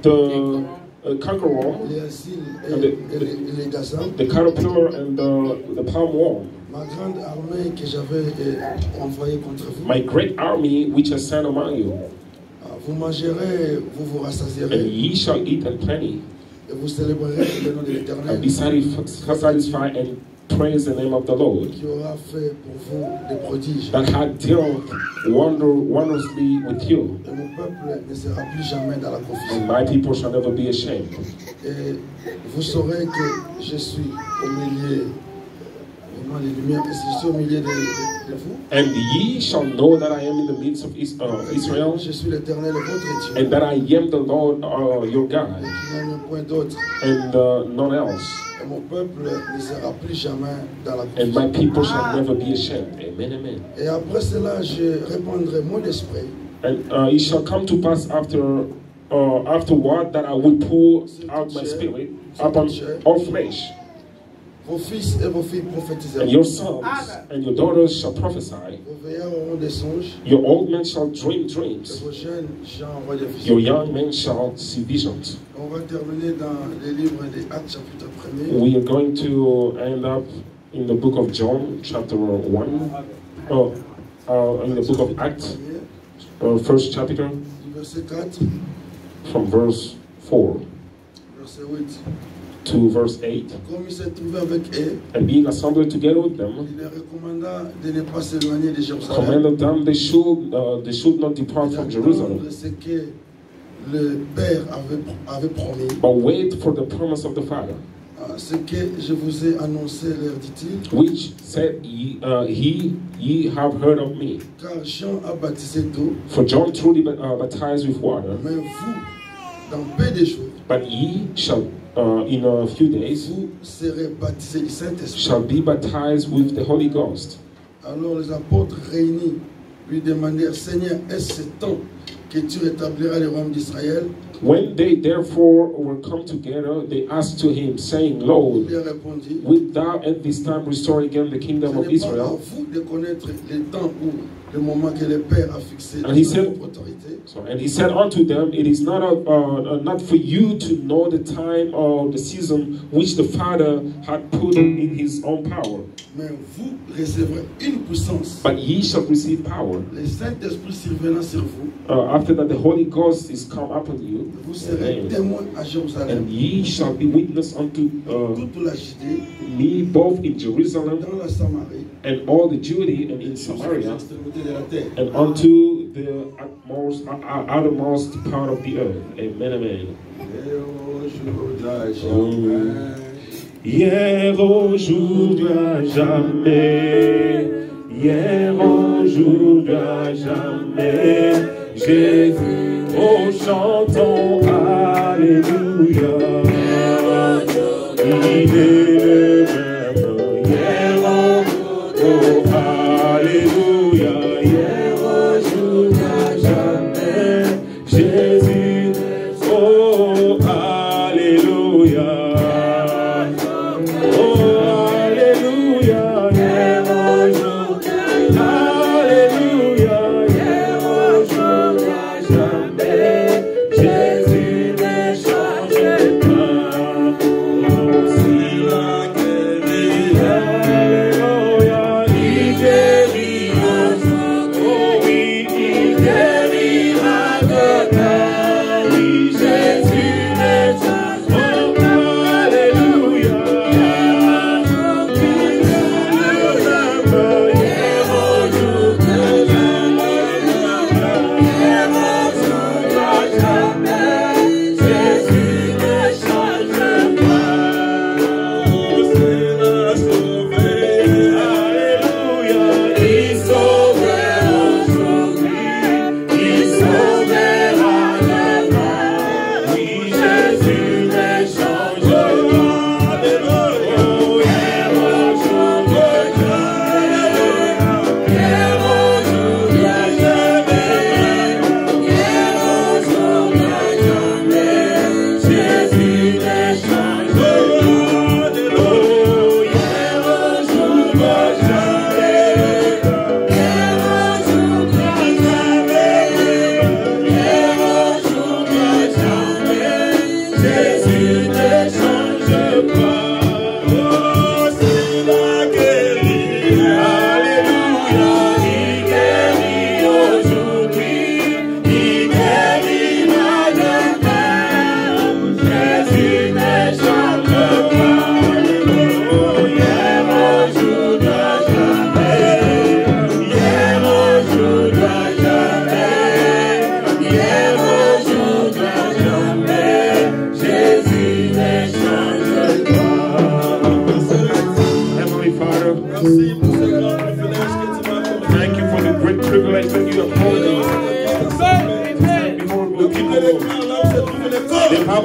the cankerworm, the caterpillar, and the palmworm. Ma grande armée que j'avais envoyée contre vous. My great army which I sent among you. Vous mangerez, vous vous rassasierez. And ye shall eat in plenty. Et vous célébrerez le nom de l'Éternel. And be satisfied and praise the name of the Lord. Qui aura fait pour vous des prodiges. That had dealt wondrously with you. Et mon peuple ne sera plus jamais dans la confusion. And my people shall never be ashamed. Et vous saurez que je suis au milieu. Les lumières, je suis au milieu de vous. And ye shall know that I am in the midst of Israel. Je suis l'Éternel votre Dieu. And that I am the Lord your God. And none else. Et mon peuple ne sera plus jamais dans la confusion. And my people shall never be ashamed. Amen, amen. Et après cela, je répandrai mon esprit. And it shall come to pass afterward that I will pour out my spirit upon all flesh. Vos fils et vos filles prophétiseront. And your sons and your daughters shall prophesy. Vos vieillards auront des songes. Your old men shall dream dreams. Et vos jeunes shall voir des visions. Your young men shall see visions. On va terminer dans les livres des Actes chapitre 1er. We are going to end up in the book of John chapter 1. In the book of Acts, first chapter, from verse 4 to verse 8. And being assembled together with them, commanded them they should not depart from Jerusalem, but wait for the promise of the Father, ce que je vous ai annoncé, leur dit-il, which said ye have heard of me. Car Jean a baptisé d'eau, for John truly baptized with water, mais vous, dans peu de jours, but ye shall in a few days vous serez baptisés du Saint-Esprit. Shall be baptized with the Holy Ghost. Alors les apôtres réunis lui demandèrent, Seigneur, est-ce ce temps que tu rétabliras le royaume d'Israël? When they therefore were come together, they asked to him, saying, Lord, wilt thou at this time restore again the kingdom of Israel? And he said unto them, it is not for you to know the time or the season which the Father had put in his own power. But ye shall receive power. After that the Holy Ghost is come upon you. And ye shall be witness unto me both in Jerusalem and all the Judea and in Samaria and unto the outermost part of the earth. Amen, amen. Hier, aujourd'hui, à jamais. Hier, aujourd'hui, à jamais. Jésus, oh chantons Alléluia. Il est le même. Hier, oh Alléluia. Hier, aujourd'hui, à jamais. Jésus, oh Alléluia. Jésus ne change pas, aussi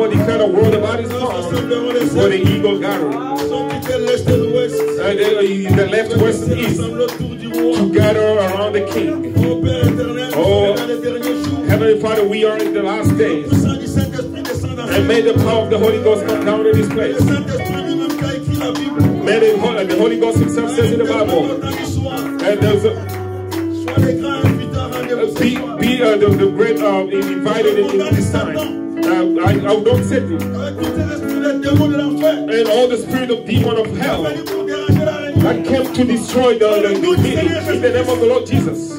Someone declared a word about his farm for the eagle gathering. The left, west, and east to gather around the king. Oh, Heavenly Father, we are in the last days. And may the power of the Holy Ghost come down in this place. May the Holy Ghost himself says in the Bible, and there's the great invited in this time. I don't say it. And all the spirit of demon of hell that came to destroy the meeting in the name of the Lord Jesus.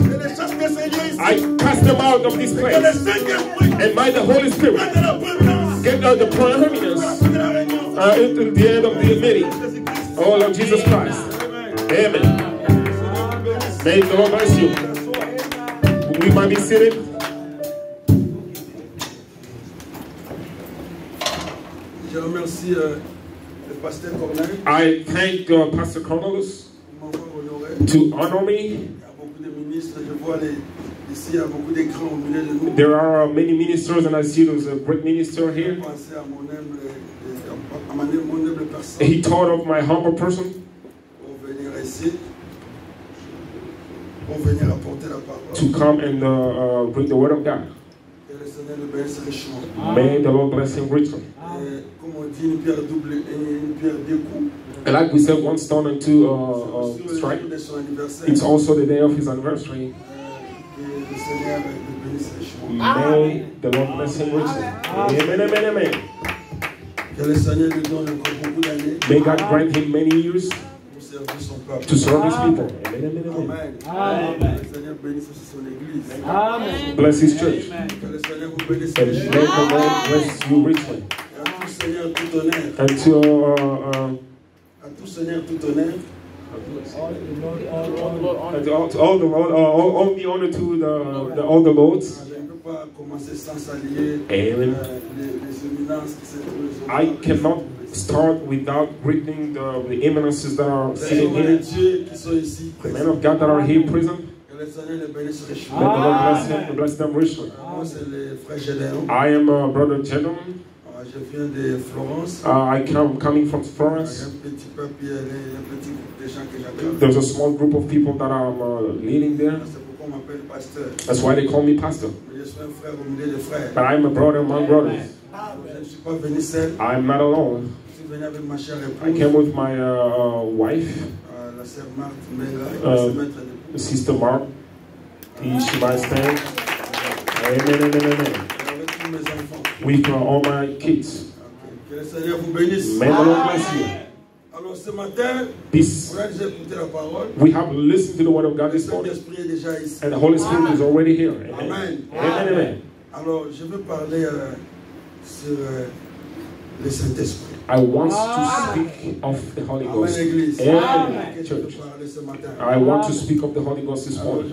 I cast them out of this place. And by the Holy Spirit, get the prominence into the end of the meeting. Oh Lord Jesus Christ. Amen. May the Lord bless you. We might be seated. I thank Pastor Cornelius to honor me. There are many ministers, and I see there's a great minister here. He thought of my humble person to come and bring the word of God. May the Lord bless him richly. And like we said, one stone and two strike. It's also the day of his anniversary. May the Lord bless him richly. Amen, amen, amen. May God grant him many years to serve his people. Amen, amen, amen. Amen. Bless his church. And may the Lord bless you richly. And to all the honor to all the lords. Amen. I cannot start without greeting the eminences that are sitting here, the men of God that are here present. May the Lord bless him and bless them richly. I am Brother Gentleman. I come coming from Florence. There's a small group of people that I'm leading there. That's why they call me pastor. But I'm a brother among brothers. I'm not alone. I came with my wife, Sister Mark. She might stand. Amen, amen, amen. With all my kids. May the Lord bless you. We have listened to the word of God this morning, and the Holy Spirit is already here. Amen. Amen, amen. I want to speak of the Holy Ghost. Amen, church. I want to speak of the Holy Ghost this morning.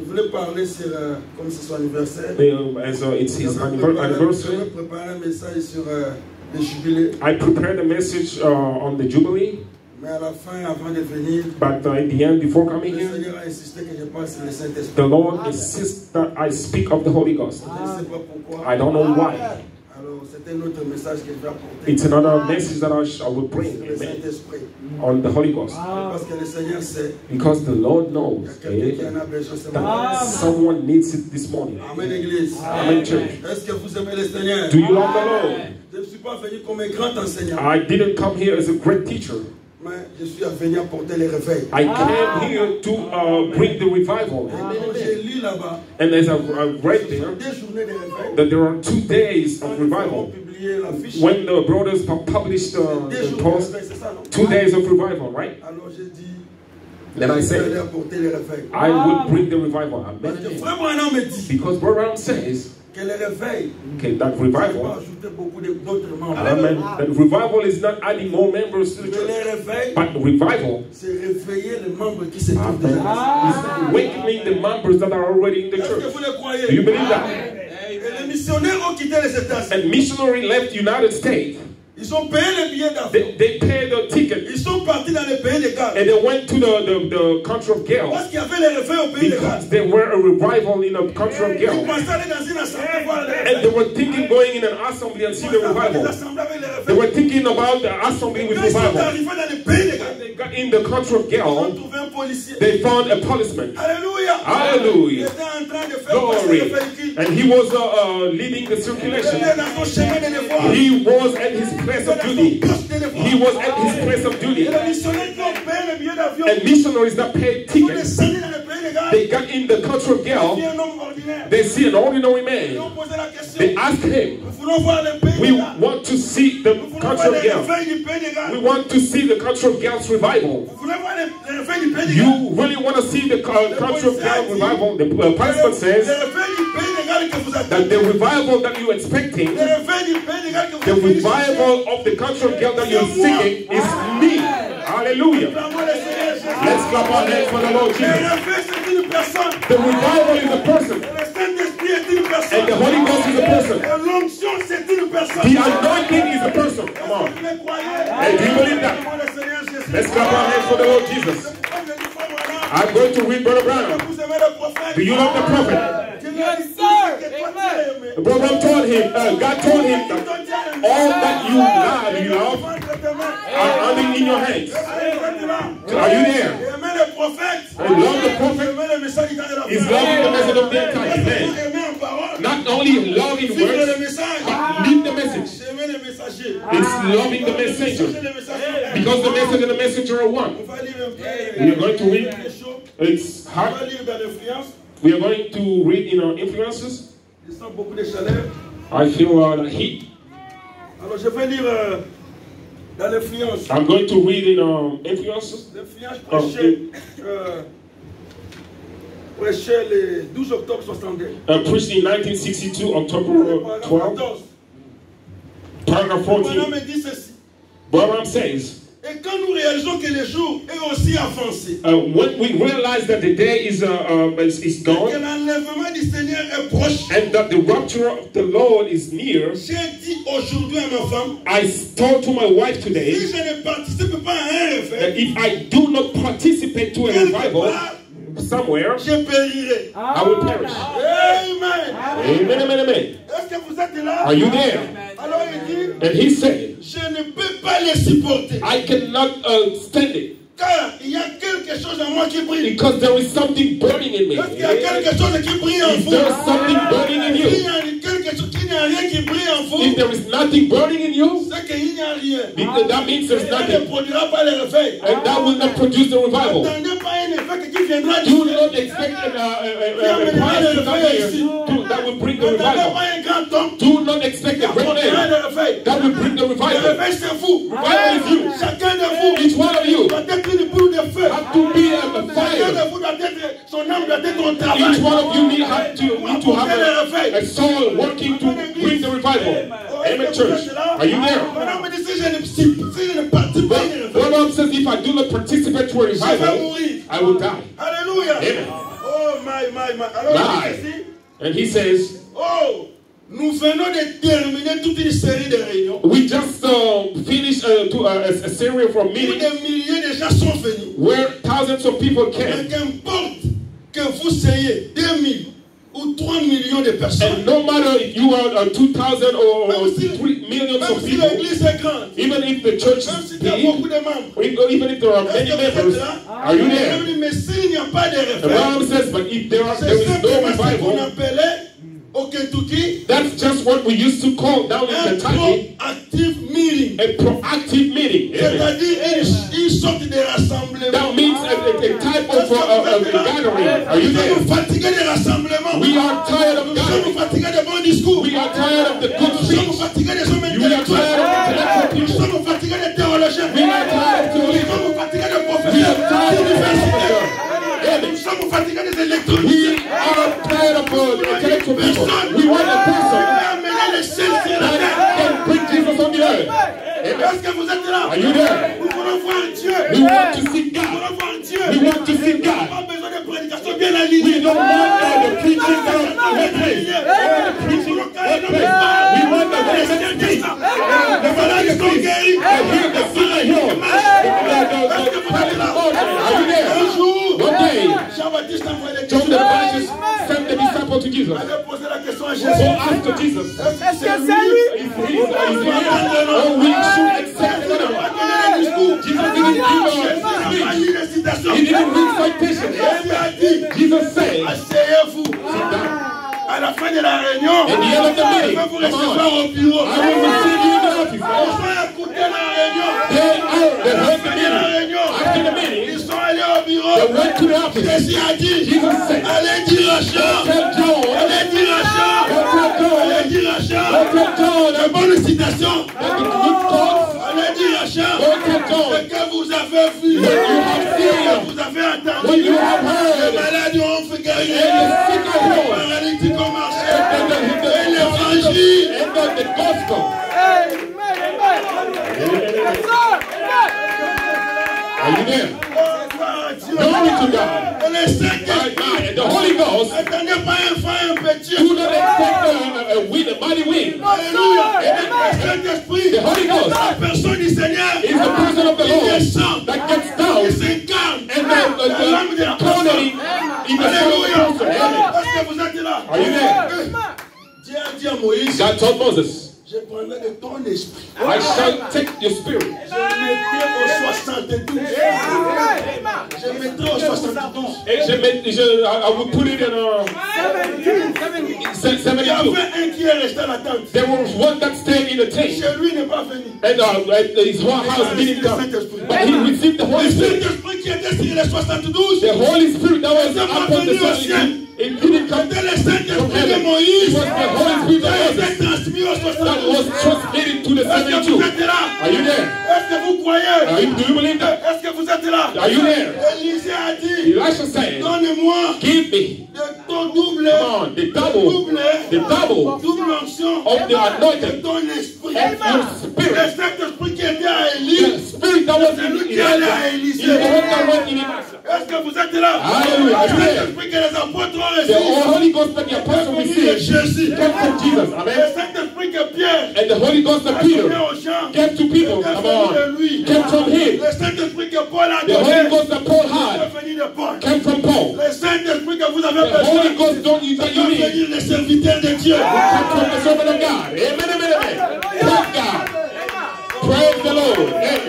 As it's his anniversary, I prepared a message on the Jubilee. But at the end, before coming here, the Lord insists that I speak of the Holy Ghost. I don't know why. It's another message that I will bring, amen, on the Holy Ghost. Because the Lord knows that someone needs it this morning. Amen, church. Do you love the Lord? I didn't come here as a great teacher. I came here to bring the revival. And as I read there, that there are 2 days of revival. When the brothers published the post, 2 days of revival, right? Then I said, I will bring the revival. Amen. Because Brother Branham says, okay, that revival, amen, that revival is not adding more members to the church, but revival is awakening the members that are already in the church. Do you believe that? And missionary left the United States. Ils ont payé les billets d'avion. They paid the ticket. Ils sont partis dans le pays de Galles. And they went to the country of Gales. Parce qu'il y avait les réveils au pays de Galles. Because there were a revival in the country of Gales. Ils pensaient aller dans une assemblée voir les réveils. And they were thinking going in an assembly and see the revival. They were thinking about the assembly with revival. They got in the country of Gales. They found a policeman. Hallelujah. Hallelujah. Glory. And he was leading the circulation. He was at his place of duty. He was at his place of duty. And missionaries that paid tickets, they got in the country of Gales. They see an ordinary man. They ask him, we want to see the country of Gales. We want to see the country of Gales revival. You really want to see the country of Gales revival? The pastor says that the revival that you're expecting, the revival of the country of Gales that you're seeking is me. Hallelujah. Let's clap our hands for the Lord Jesus. The revival is a person. And the Holy Ghost is a person. The anointing is a person. Come on. Hey, do you believe that? Let's clap our hands for the Lord Jesus. I'm going to read Brother Branham. Do you love the prophet? Yes, sir. Brother told him, God told him that all that you love are only in your hands. Are you there? And love the prophet is loving the message of the entire man. Not only loving words, but live the message. It's loving the messenger. Because the message and the messenger are one. We are going to read. It's hard. We are going to read in our influences. I feel the heat. I'm going to read in influences. Prêché le 12 octobre 62. Preached in 1962, October 12. Paragraph 14. Branham says, et quand nous réalisons que le jour est aussi avancé, when we realize that the day is gone, que l'enlèvement du Seigneur est proche, and that the rapture of the Lord is near, j'ai dit aujourd'hui à ma femme, I told to my wife today, si je ne participe pas à un réveil, that if I do not participate to a revival somewhere, je périrai. I will perish. Amen. Amen, amen, amen. Est-ce que vous êtes là? Are you there? Alors il dit, and he said, je ne peux pas les supporter. I cannot stand it. Car il y a quelque chose en moi qui brille. Because there is something burning in me. Est-ce qu'il y a quelque chose qui brille en vous? There is something burning in you. Il y a quelque chose qui n'y a rien qui brille en vous. If there is nothing burning in you, c'est qu'il n'y a rien. Because that means there's Ça ne nothing. produira pas le réveil. And that will not produce the revival. N'attendez pas un effet qui viendra Do not expect a prize to come here that will bring the revival. Do not expect a great name that will bring the revival. Le réveil c'est vous. Revival is you. Chacun de vous. Each one of you doit être une boule de feu. have to be a Chacun fire. de vous doit être, son âme doit être au travail. Each one of you need to have a soul working to bring the revival. Amen, church. Are you there? Brother says, if I do not participate to a revival, I will die. Hallelujah. Amen. Oh, my. Alors, and he says, oh, nous venons de terminer toute une série de réunions. We just finished a series from Où meetings des milliers de gens sont venus. where thousands of people Mais came. qu'importe que vous soyez 2000 ou 3 millions de personnes. And no matter if you are 2,000 or 3 millions Même of si people, l'église est grande. even if the church Même is si il y a big, beaucoup de membres. or even if there are many members, are you there? Mais s'il n'y a pas de The réveil, Bible says, but if there c'est is no simplement ce qu'on revival, appelait au Kentucky that's just what we used to call down in un Kentucky proactive meeting. a proactive meeting. Amen. C'est-à-dire une sorte de rassemblement. That means a type of gathering. Are you Nous there? sommes fatigués des rassemblements. We are tired of Nous gathering. sommes fatigués des bons discours. We are tired of the good Nous speech. sommes fatigués des hommes We are intellectuels. tired of intellectual Nous people. sommes fatigués des théologiens. We are tired of Nous theologians. sommes fatigués des We professeurs. are tired of d'universitaires. Amen. Nous sommes fatigués des We électroniques. are tired of intellectual people. We want a person Amener les ciels sur la terre. that can bring Jesus on the earth. Amen. Est-ce que vous êtes là? Are you there? Nous voulons voir Dieu. We want to see Nous God. voulons voir Dieu. We want to see On n'a God. pas besoin de prédication bien We alignée. don't want the preaching that are well placed. The preaching well placed. We want the message. The malades sont guéris. Un jour, Jean-Baptiste a envoyé les John the Baptist sent the disciple to Jesus. allait poser la question à So Jésus. after Jesus, Est-ce que c'est lui? if we should accept him. Jesus didn't give a speech. He didn't read citation. Jesus said, asseyez-vous. sit down. À la fin de la réunion, At the end of the je meeting, vais vous come recevoir on. au bureau. I will receive you in the office. Ils ont écouté la réunion. They heard the À la fin de la meeting. réunion, After the meeting, ils sont allés au bureau. they went to the office. Jésus a dit, Jesus said, allez dire à Jean, tell John, allez dire à Jean, allez dire à Jean, tell John, de bonnes citations. that the good thoughts, Allez dire à Jean, tell John, ce que vous avez vu, what you have ce que seen, vous avez what entendu, you have les heard, malades ont fait and guérir, the sick are les healed, paralytiques ont marché, and et l'évangile. the gospel. Are you there? Glory to God. Et le Saint-Esprit, And the Holy Ghost, attendez pas un fin, un petit. do not expect a wind, a mighty wind. Alléluia. Le Saint-Esprit, The Holy Ghost la personne du Seigneur, is the person of the il Lord descend, that gets il down s'incarne. and La langue de la the quality personne. in the Alléluia. soul of the person. Amen. Est-ce que vous êtes là? Are you there? Dieu a dit à Moïse, God told Moses, je prendrai de ton esprit. I shall take your spirit. Je mettrai au 72. Je mettrai au 72. I will put it in Il y 72. avait un qui est resté à la tente. There was one that stayed in the tent, Chez lui, il n'est pas venu. and his whole house didn't come. But he received the Le Holy Spirit. Saint-Esprit qui était sur les 72, The Holy Spirit that was upon the Son, it didn't come c'était le from Saint-Esprit de heaven. It Moïse was the Holy Spirit qui a of été Moses transmis aux that 72. was transmitted to the Est-ce que 72. vous êtes là? Are you there? Est-ce que vous croyez? Do you believe that? Est-ce que vous êtes là? Are you there? Élisée a dit, Elisha said, donne-moi give me, de ton double, come on, the double double onction of the de anointing ton esprit. of your Le spirit. Saint-Esprit qui était à The Élie, spirit that was in Elijah is the one that went in Elisha. est-ce que vous êtes là? Hallelujah. Le Saint-Esprit que les apôtres ont The reçu, Holy Ghost that the apostle received Jésus. came from Jesus. Le Amen. Saint-Esprit que Pierre And the Holy Ghost a that donné Peter aux gens, gave to people, est come venu on, de lui. came from him. Le Saint-Esprit que Paul a The Holy donné, Ghost that Paul est had venu de Paul. came from Paul. Le Saint-Esprit que vous avez The Holy besoin, Ghost don't you that you va need venir les serviteurs de Dieu. come from the servant of God. Amen, amen, amen. Praise God. Praise the Lord. Amen.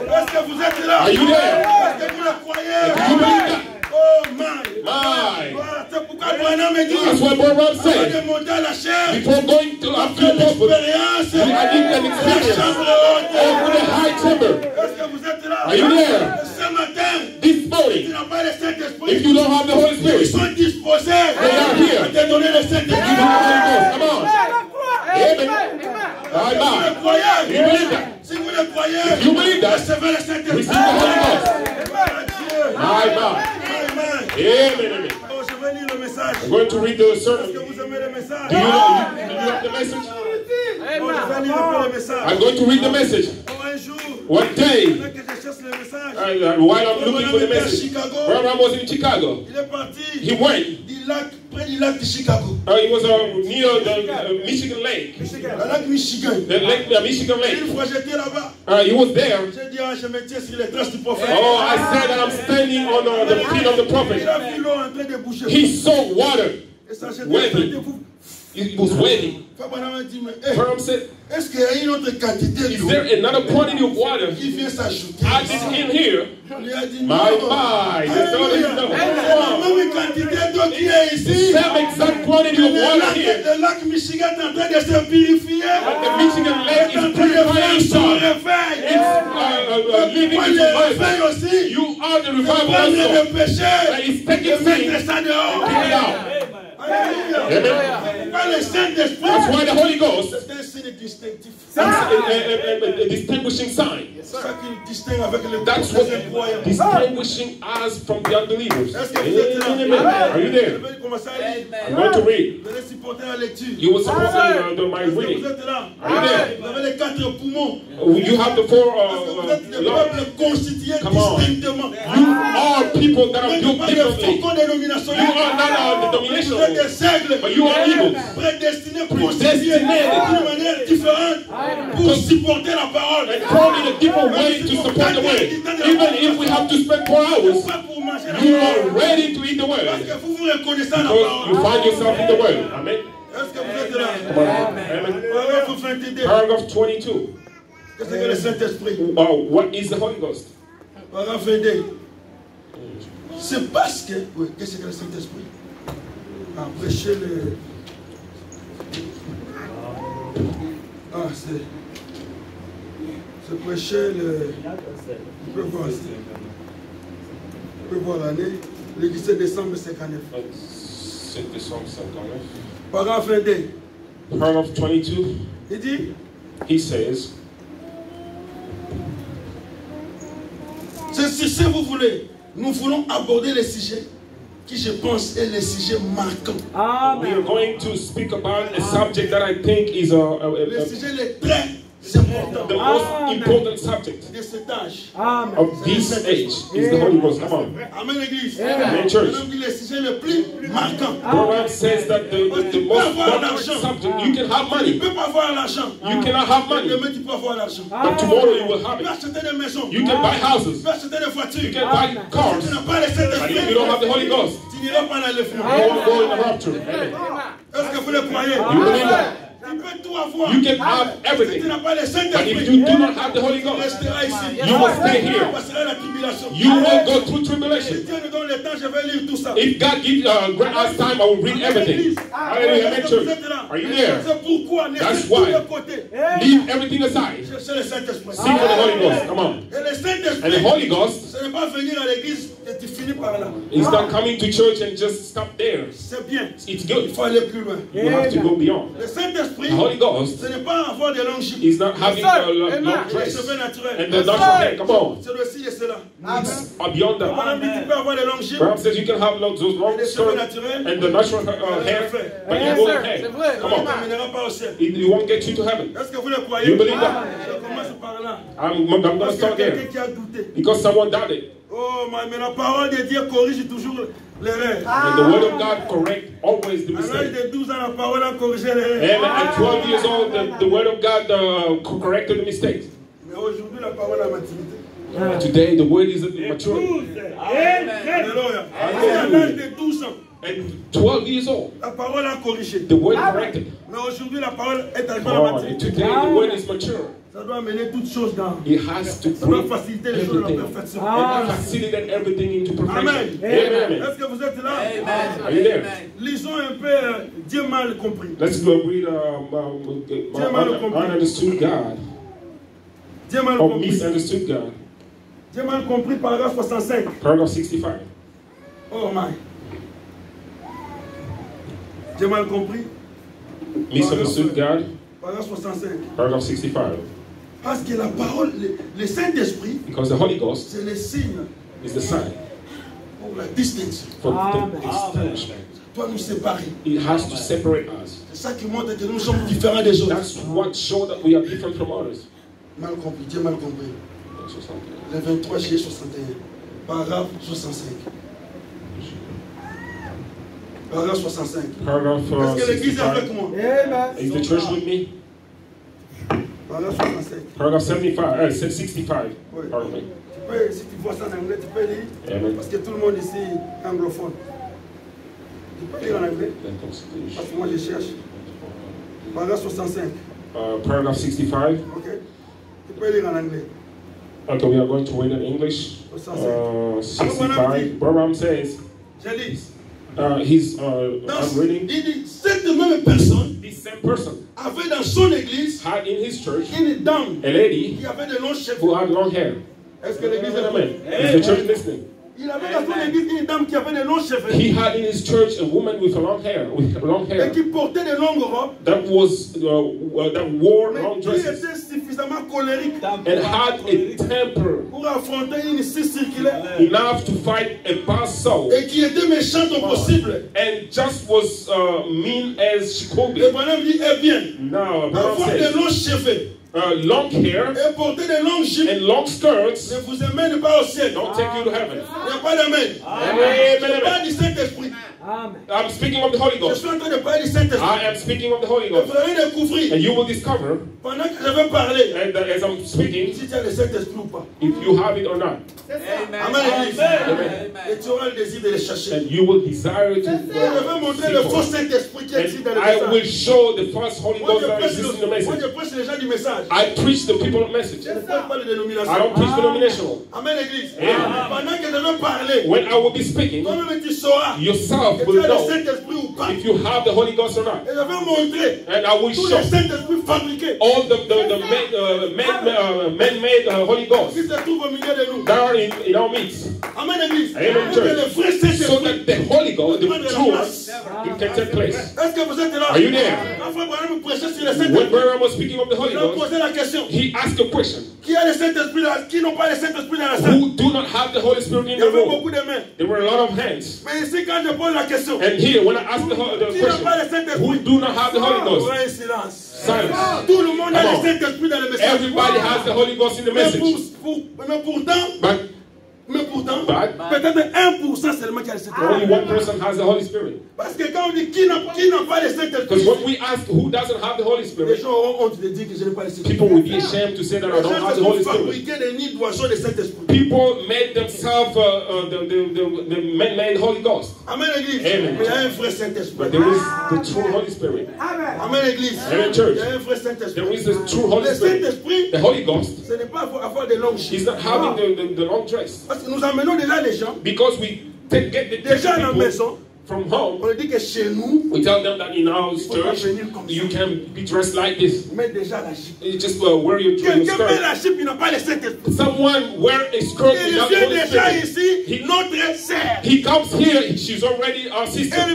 Est-ce que vous êtes là? Are you there? Est-ce que vous le croyez? Do you believe that? Oh my. My. Voilà, c'est pourquoi Branham me dit, That's what Brother Rob avant said. de monter à la chair, Before going to after après the pulpit, l'expérience, I need an la experience chambre haute. over the high timber. Est-ce que vous êtes là? Are you there? Ce matin, This tu morning, n'as pas le Saint-Esprit. if you don't have the Holy Ils Spirit, sont disposés are here. à te donner le you Saint-Esprit. have the Holy Ghost. Come on. Amen. Vous le Amen. croyez? You believe that? Si vous le croyez, You believe that? recevez le Saint-Esprit. Receive the Holy Ghost. Gloire à Dieu. Amen. Amen. Amen. Amen. Oh, je vais lire le message. I'm going to read the Est-ce sermon. que vous aimez le message? Do you have the message? Oh, je vais lire un peu le message. I'm going to read the message. Oh, un jour, One day, pendant que je cherche le message, while I'm looking for the message, Brother Ram was in Chicago. il est parti He went. du lac, près du lac de Chicago. He was near the Michigan Lake. Le lac Michigan. The Michigan Lake. Une fois j'étais là-bas, He was there. j'ai dit, ah, je me tiens sur les traces du prophète. Oh, I said that I'm standing on the feet of the Il prophet. a vu l'eau en train de boucher. He saw water. Et ça, j'étais Waiting. en train de vous. It was waiting. Frère Branham a dit, mais hey, Ram said, est-ce qu'il y a une autre quantité is d'eau there another quantity of water qui vient s'ajouter? added in here? On lui a dit, non. My. There's no, Alléluia. C'est la même quantité d'eau qui est ici. same exact quantity of water here. Le lac Michigan est en train de se purifier. But the Michigan Lake Il est en is train de faire purifying son itself. réveil. It's living Moi, its le réveil revival. aussi. You are the revival Prendre also. le péché It's taking et mettre sin, ça dehors. take it out. Alléluia. Pourquoi le Saint-Esprit? That's why the Holy Ghost C'est un signe distinctif. is a distinguishing sign. C'est ça qui nous distingue avec les That's what incroyables. distinguishing us from the unbelievers. Est-ce que vous êtes là? Amen. Are you Je there? vais commencer à lire. I'm going to read. Vous allez supporter la lecture. You were supposed to do my Est-ce que reading. vous êtes là? Are you there? Vous avez les 4 poumons. You have the four Est-ce que vous êtes le lungs. peuple constitué Come on. distinctement? You are people that are Vous built n'êtes pas des differently. faucons dénominationnels. You are not a Vous êtes denominational. des aigles. But you are eagles. Prédestinés pour saisir d'une manière différente pour supporter la parole. And call in a different way to support the word. Even if we have to spend 4 hours, you are ready to eat the word. Parce que vous vous reconnaissez dans la Because you parole. find yourself in the word. Amen. Est-ce que vous êtes là? Amen. Paragraphe 22. Paragraph 22. Qu'est-ce que le Saint-Esprit? What is the Holy Ghost? Paragraphe 22. C'est parce que... Oui, qu'est-ce que le Saint-Esprit? Prêcher le... Ah, c'est prêcher le... On peut voir ici. On peut voir l'année. Le 17 décembre 59. 17 décembre 59. Paragraphe 22. Paragraph 22. Il dit... He says... Si vous voulez, nous voulons aborder les sujets qui, je pense, est les sujets marquants. We are going to speak about a subject that I think is Les sujets les très importants. the most important subject De cet âge. of this age is the Holy Ghost. Come on. Amen, l'église. Amen, church. On dit les sujets les plus marquants. Proverbs says that the most important subject, you can have Tu money. ne peux pas avoir l'argent. You cannot have money. Demain, tu peux avoir l'argent. But tomorrow you will have Tu peux it. acheter des maisons. You can buy Tu houses. peux acheter des You voitures. can buy cars. Tu n'as pas les But if you don't have the Holy Ghost, tu n'iras pas dans le fond. you won't go in the rapture. Amen. Est-ce que vous le croyez? You believe that? Tu peux tout avoir. You can have Si tu everything. n'as pas le But if Saint-Esprit, you do not have the Holy tu Ghost, resteras ici. you will stay here. Tu passeras la tribulation. You will go through Si tribulation. Dieu nous donne le temps, je vais lire tout ça. If God gives grant us time, I will read everything. Hallelujah, amen, church. Are you there? C'est pourquoi That's laissez tous why. les côtés. Leave everything aside. Cherchez le Saint-Esprit. Seek for the Holy Ghost. Come on. Et le And the Saint-Esprit, Holy Ghost ce n'est pas venir à l'église et tu finis par là. is not coming to church and just stop there. C'est bien. It's Il good. faut aller plus loin. You have to go beyond. Le Saint-Esprit, The Holy Ghost ce n'est pas avoir des longues jupes. is not having a long Les dress cheveux naturels. and the natural hair. Come on. C'est le ci et cela. It's beyond that. Madame dit, tu peux avoir des longues jupes. Bible says you can have those long Les cheveux skirts naturels. and the natural hair, but you won't have. Come Ça ne on. t'amènera pas au ciel. It won't get you to heaven. Est-ce que vous le croyez? You believe that? Je commence par là. I'm going to Parce qu'il y a start quelqu'un there. qui a douté. Because someone doubted. Oh, mais la parole de Dieu corrige toujours l'erreur. And the word of God correct always the À l'âge mistake. de 12 ans, la parole a corrigé l'erreur. And at 12 years old, the word of God corrected the mistakes. Mais aujourd'hui, la parole a maturité. Today, the word is mature. Alléluia. À l'âge de 12 ans, And 12 years old, la parole a corrigé. the word corrected. Mais aujourd'hui, la parole est arrivée à la Oh, and maturité. today, the word is mature. Ça doit mener toutes choses dans. It has to Ça doit bring faciliter les choses à la everything perfection. and facilitate everything into perfection. Amen. Amen. Est-ce que vous êtes là? Are you there? Lisons un peu Dieu mal compris. Let's go read Ununderstood God Dieu mal or compris. Misunderstood God. Dieu mal compris, paragraphe 65. Paragraph 65. Oh my. Dieu mal compris, Misunderstood God. paragraphe 65. Paragraph 65. Parce que la parole, le Saint-Esprit, Because the Holy Ghost c'est le signe is the sign pour la distinction. for the distinguishment. Doit nous séparer. It has to separate us. C'est ça qui montre que nous sommes différents des autres. That's what shows that we are different from others. Mal compris, Dieu mal compris. Le 23 juillet 61. Paragraphe 65. Paragraphe 65. Paragraph Est-ce que l'église est avec 65. moi? Is the church with me? Paragraphe 65. Paragraph 75. 65. Oui. Pardon me. Tu peux, si tu vois ça en anglais, tu peux lire. Amen. Parce que tout le monde ici est anglophone. Tu peux lire en anglais. Parce que moi je cherche. Paragraphe 65. Paragraph 65. Ok? Tu peux lire en anglais. Okay, we are going to read in English. 65. Branham says, Je lis. I'm reading. Il dit, cette même personne This same person avait dans son église had in his church une dame a lady qui avait de longs cheveux. who had long hair. Est-ce que l'église est là? Amen. Is the church listening? Il avait dans son église une dame qui avait de longs cheveux He had in his church a woman with long hair, et qui portait de longues robes that wore long mais qui dresses était suffisamment colérique and had a temper pour affronter une scie circulaire enough to fight a buzzsaw et qui était méchante au possible. and just was mean as she could Et be. Branham dit, eh bien, Now, Branham avoir de says, longs cheveux long hair et porter de longues jupes and long skirts ne vous amène pas au ciel. don't take you to heaven. Il n'y a pas d'amen. Amen. Je parle du Saint-Esprit. I'm speaking of the Holy Ghost. I am speaking of the Holy Ghost. And you will discover, and as I'm speaking, if you have it or not. Amen. And you will desire to and I will show the false Holy Ghost that exists in the message. I preach the people of message. I don't preach denominational. When I will be speaking, yourself will know if you have the Holy Ghost or not. And I will show all the man-made Holy Ghost that are in our midst. Amen, church. So that the Holy Ghost, the true one, it can take place. Are you there? When Branham was speaking of the Holy Ghost, he asked a question. Who do not have the Holy Spirit in the room? There were a lot of hands. And here, when I ask the question, who do not have the Holy Ghost? Silence. Everybody has the Holy Ghost in the message. Mais pourtant, peut-être 1% seulement qui a le Saint-Esprit. Only 1% has the Holy Spirit. Parce que quand on dit qui n'a pas le Saint-Esprit, because when we ask who doesn't have the Holy Spirit, les gens auront honte de dire que je n'ai pas le Saint-Esprit. People will be ashamed to say that I don't have the Holy Spirit. People made themselves the man-made Holy Ghost. Amen, Église. Amen. Mais il y a un vrai Saint-Esprit. But there is the true Holy Spirit. Amen, Église. Amen, church. Il y a un vrai Saint-Esprit. There is the true Holy Spirit. The Holy Ghost. Ce n'est pas avoir des longues He's not having the long dress. Parce que nous amenons déjà les gens. Because we get the déjà à la maison. From home, on dit que chez nous, we tell them that in our church, you can be dressed like this. You just wear your skirt. Someone wear a skirt without the Holy Spirit. He comes here, she's already our sister.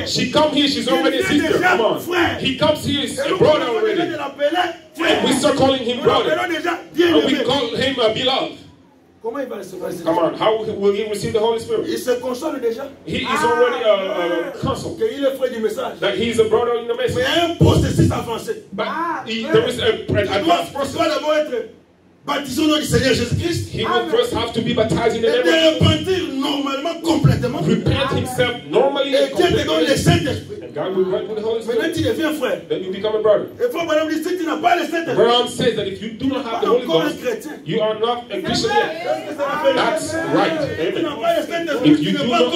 She comes here, she's already a sister. Come on. He comes here, he's a brother already. And we start calling him brother. And we call him beloved. Come on, how will he receive the Holy Spirit? Il se console déjà. He is already consoled. Il est frère du message. That he is a brother in the message. Mais il y a un processus avancé. But there is an advanced process. Il doit d'abord être baptisé au nom du Seigneur Jésus-Christ. He will first have to be baptized in the name of Jesus. Repentir normalement, complètement. Repent himself normally and Dieu te donne le Saint-Esprit. And God will grant you the Holy Spirit. Maintenant tu deviens frère. Then you become a brother. Et frère Branham dit si tu n'as pas le Saint-Esprit. Branham says that if you do not have the Holy Ghost, you are not a Christian yet. That's right. Amen. If you do not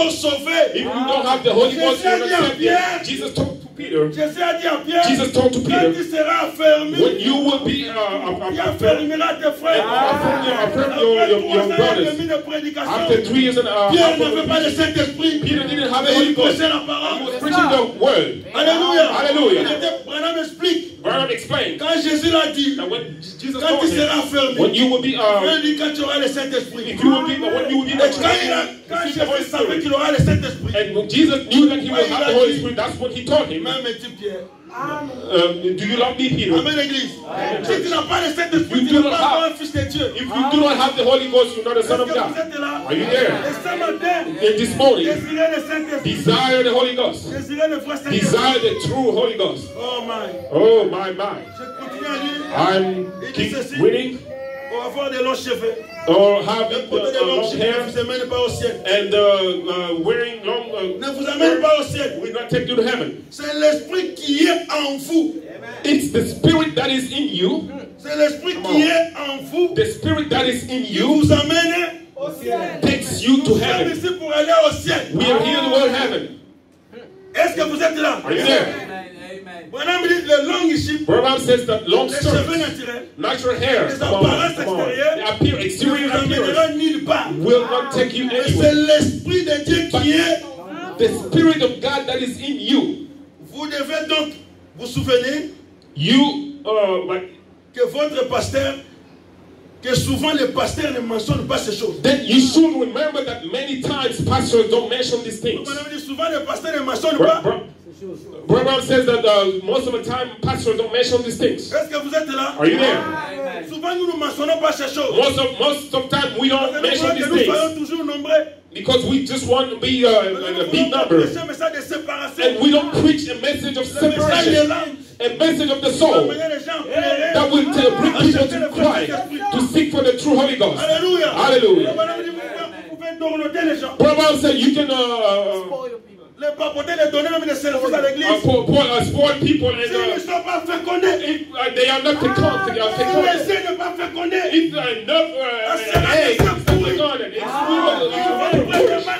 have the Holy Ghost, you are not saved yet. Jesus told to Peter. Jesus told to Peter, when you will be affirm your brothers. After 3 years and Peter didn't have the Holy Ghost. He was preaching the word. Hallelujah. Hallelujah. Branham explained quand Jésus l'a dit, that when Jesus quand tu told seras him, fermé, when you will be quand tu auras le Saint-Esprit, if you will be when you will be quand Jésus savait qu'il aura le Saint-Esprit, and when Jesus knew that he would have the Holy Spirit, that's what he told him. Do you love me, Peter? Amen, Église. Si tu n'as pas le Saint-Esprit, tu n'es pas un fils de Dieu. If you do not have the Holy Ghost, you're not a son of God. Are you there? And this morning, desire the Holy Ghost. Desire the true Holy Ghost. Oh my. I'm keep reading. Or having long hair and wearing long will not take you to heaven. It's the spirit that is in you. The spirit that is in you takes you to heaven. We are here to go to heaven. Are you there? Branham says that long skirts, natural hair, the appearance, exterior appearance will not take you anywhere. But the Spirit of God that is in you, vous devez donc vous souvenir que votre pasteur, que souvent les pasteurs ne mentionnent pas ces choses. Then you should remember that many times pastors don't mention these things. Souvent les pasteurs ne mentionnent pas. Branham says that most of the time pastors don't mention these things. Est-ce que vous êtes là? Are you there? Souvent nous ne mentionnons pas ces choses. Most of the time we don't mention these things. Nous soyons toujours nombreux. Because we just want to be a big number. And we don't preach a message of separation. A message of the soul that will bring people to Christ, to seek for the true Holy Ghost. Hallelujah. Hallelujah. Proverbs said you can Les papoter, les donner même des services à l'église. Spoiled people and S'ils ne sont pas fécondés, they are not fecund. They are fecund. si les ne pas fécondés, If they are not eggs, it's fecunded.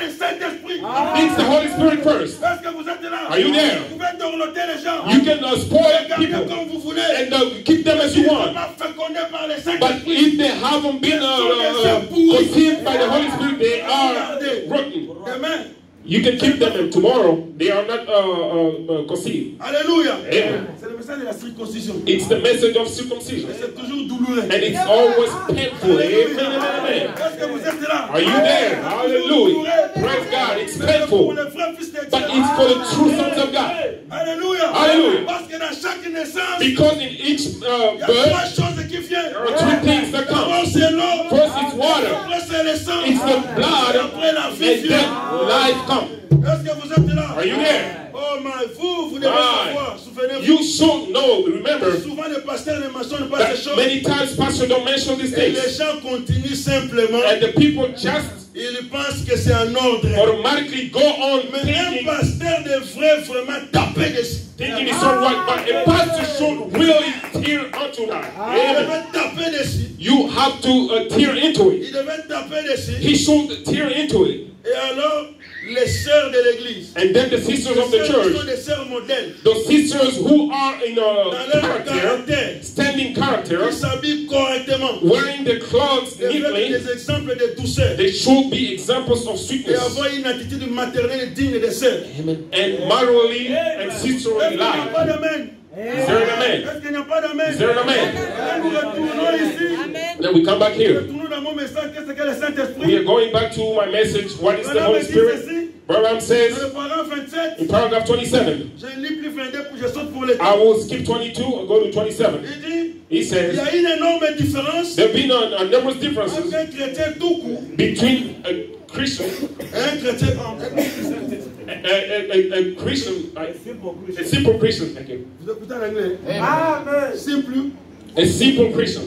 It's the Holy Spirit first. Est-ce que vous êtes là? Are you there? Vous pouvez dorloter les gens. You can spoil people comme vous voulez. and keep them as you Ils ne want. sont pas fécondés par les saints. But if they haven't been conceived by the Holy Spirit, they are rotten. Demain. You can keep them, and tomorrow they are not conceived. Alléluia. Amen. C'est le message de la circoncision. It's the message of circumcision. C'est toujours douloureux. And it's always painful. Amen. Est-ce que vous êtes là? Are you there? Hallelujah. Praise God. It's painful. But it's for the true sons of God. Alléluia. Hallelujah. Parce que dans chaque naissance, Because in each il y a birth, trois choses qui viennent. there are three things that D'abord, come. c'est l'eau. First, it's water. Après, c'est le sang. It's the blood. Après, la vie And vient. then life comes. Est-ce que vous êtes là? Are you there? Oh, mais vous devez savoir. Souvenez-vous. You should know, remember, Souvent, les pasteurs ne mentionnent pas that ces choses. many times pastors don't mention these Et les things. gens continuent simplement. And the people just Ils pensent que c'est un ordre. automatically go on Mais un thinking, pasteur devrait vraiment taper dessus. thinking it's all right, but a pastor should really tear onto that. Il Amen. devait taper dessus. You have to tear into it. Il devait taper dessus. He should tear into it. Et alors, les sœurs de l'église. And then the sisters of the Les sœurs qui sont church, des sœurs modèles. the sisters who are in Dans a leur character, caractère. standing character, Qui s'habillent correctement. wearing the clothes Ils veulent neatly, des exemples de douceur. they should be examples of Et sweetness avoir une attitude maternelle digne des sœurs. and morally and Est-ce sisterly qu'il n'y a pas life. d'amen? Is there an amen? Est-ce qu'il n'y a pas d'amen? Is there an amen? Nous retournons ici. Then we come back Nous here. retournons dans mon message. Qu'est-ce que le We Saint-Esprit? are going back to my message. What is the Madame Holy dit Spirit? ceci. Branham Dans le says paragraphe 27, in paragraph 27, je lis plus 22 pour que je saute pour les I temps. will skip 22 and go to 27. Il dit, He il y says a une énorme différence there have been a numerous differences entre un chrétien tout court between a Christian, et un chrétien a Christian, a simple Christian, thank you. Vous écoutez en anglais? Amen. Simple. A simple Christian.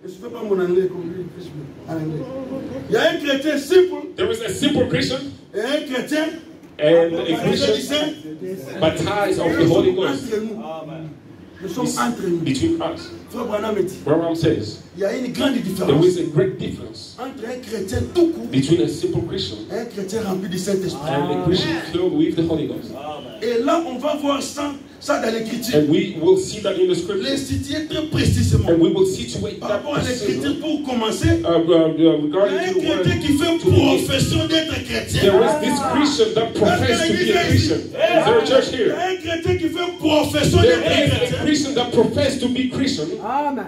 Je ne fais pas mon anglais comme lui, en anglais. Il y a un chrétien simple There is a simple Christian et un chrétien and a Christian baptized of the Holy Ghost. entre nous. Nous sommes entre nous. Between us. Frère Branham dit, Branham says il y a une grande there différence is a great difference entre un chrétien tout court between a simple Christian et un chrétien rempli du Saint-Esprit. and a Christian filled with the Holy Ghost. Et là, on va voir ça dans l'Écriture. And we will see that in the scripture. L'instituer très précisément. And we will situate Par that rapport à l'Écriture, precision. pour commencer, Regarding il y a to un the word, chrétien qui fait profession d'être chrétien. there is this Christian that professes to be a Christian. Is there a church Il y here? a un chrétien qui fait profession There d'être is a chrétien. Christian that professes to be Christian. Amen.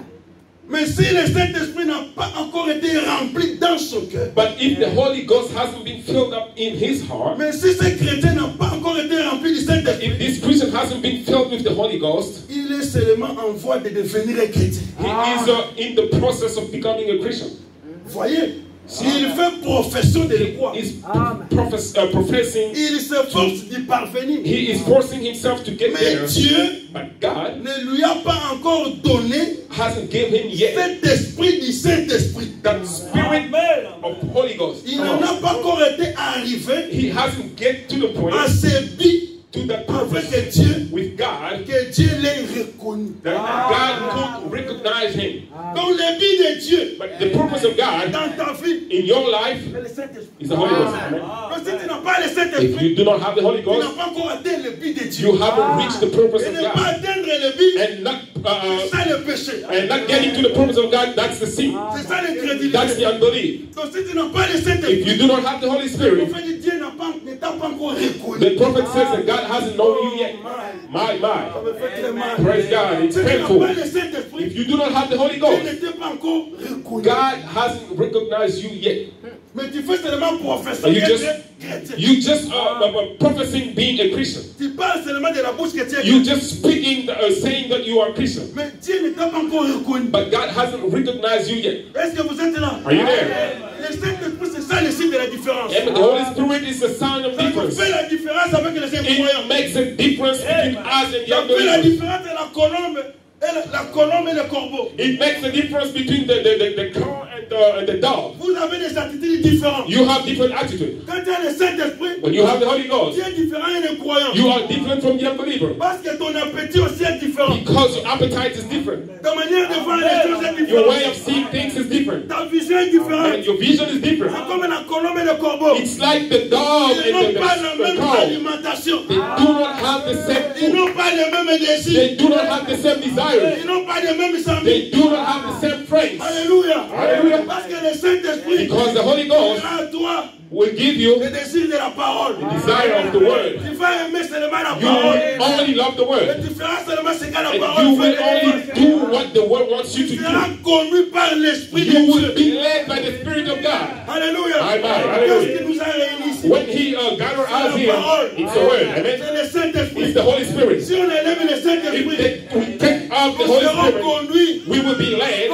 Mais si le Saint-Esprit n'a pas encore été rempli dans son cœur, But if the Holy Ghost hasn't been filled up in his heart, mais si ce chrétien n'a pas encore été rempli du if Saint-Esprit, this Christian hasn't been filled with the Holy Ghost, il est seulement en voie de devenir un chrétien. he is in the process of becoming a Christian. Voyez, s'il fait profession de le croire, He is professing, il s'efforce d'y parvenir. he is forcing himself to get there. Mais Dieu But God ne lui a pas encore donné hasn't given him yet cet esprit du Saint-Esprit. that spirit of Holy Ghost. Il n'en a pas encore été arrivé He hasn't get to the point à ce but to that avec purpose Dieu, with God que Dieu l'ait reconnu. that God could recognize him. Donc le but de Dieu But the purpose of God dans ta vie, in your life c'est le Saint-Esprit. is the Holy Ghost. Amen. Donc si tu n'as pas le If Saint-Esprit, you do not have the Holy tu n'as Ghost, pas encore atteint le but de Dieu. you haven't reached the purpose Et of ne pas God. atteindre le but, And not c'est ça le péché. and not getting to the purpose of God, that's the sin. C'est ça That's l'incrédulité. the unbelief. Donc si tu n'as pas le If Saint-Esprit, you do not have the Holy le Spirit, fait de Dieu ne t'a pas encore reconnu. the prophet says that God hasn't known you yet. My. Ça me fait très mal. Praise God. It's Si tu n'as painful. pas le Saint-Esprit, If you do not have the Holy tu Ghost, n'étais pas encore reconnu. God hasn't recognized you yet. Mais tu fais seulement profession You d'être just, chrétien. you just professing being a Christian. Tu parles seulement de la bouche que tu es You chrétien. just speaking, saying that you are Christian. Mais Dieu ne t'a pas encore reconnu. But God hasn't recognized you yet. Est-ce que vous êtes là? Are you there? Le Saint-Esprit, c'est ça le signe de la différence. And the Holy Spirit is a sign of Ça difference. fait la différence avec les incroyants. It makes a difference between us and the Ça fait la unbelievers. différence de la colombe et le corbeau. It makes a difference between the crow and the dove. Vous avez des attitudes différentes. You have different attitudes. Quand tu as le Saint-Esprit, when you have the Holy Ghost, tu es différent des croyants. You are different from the unbeliever. Parce que ton appétit aussi est différent. Because your appetite is different. Ta manière de voir les choses est différente. Your way of seeing things is different. Ta vision est différente. And your vision is different. C'est comme la colombe et le corbeau. It's like the dove Ils n'ont and pas la même the cow. alimentation. They do not have the same Ils food. n'ont pas les mêmes désirs. They do not have the same desires. Ils n'ont pas les mêmes amis. They do not have the same friends. Alléluia. Hallelujah. Parce que le Saint-Esprit Because the Holy Ghost à toi will give you le désir de la parole. the desire of the word. Tu vas aimer seulement la You parole. will only love the Et word. tu feras seulement ce que la And parole you will fait. only do what the word wants you to Tu seras do. conduit par l'Esprit de You will Dieu. be led by the Spirit of God. Alléluia. Amen. Qu'est-ce qui nous a réunis ici? When he gathered us here, it's the word. Amen. C'est le Saint-Esprit. It's the Holy Spirit. Si on élève le If Saint-Esprit, we take up the on Holy sera Spirit, conduit we will be led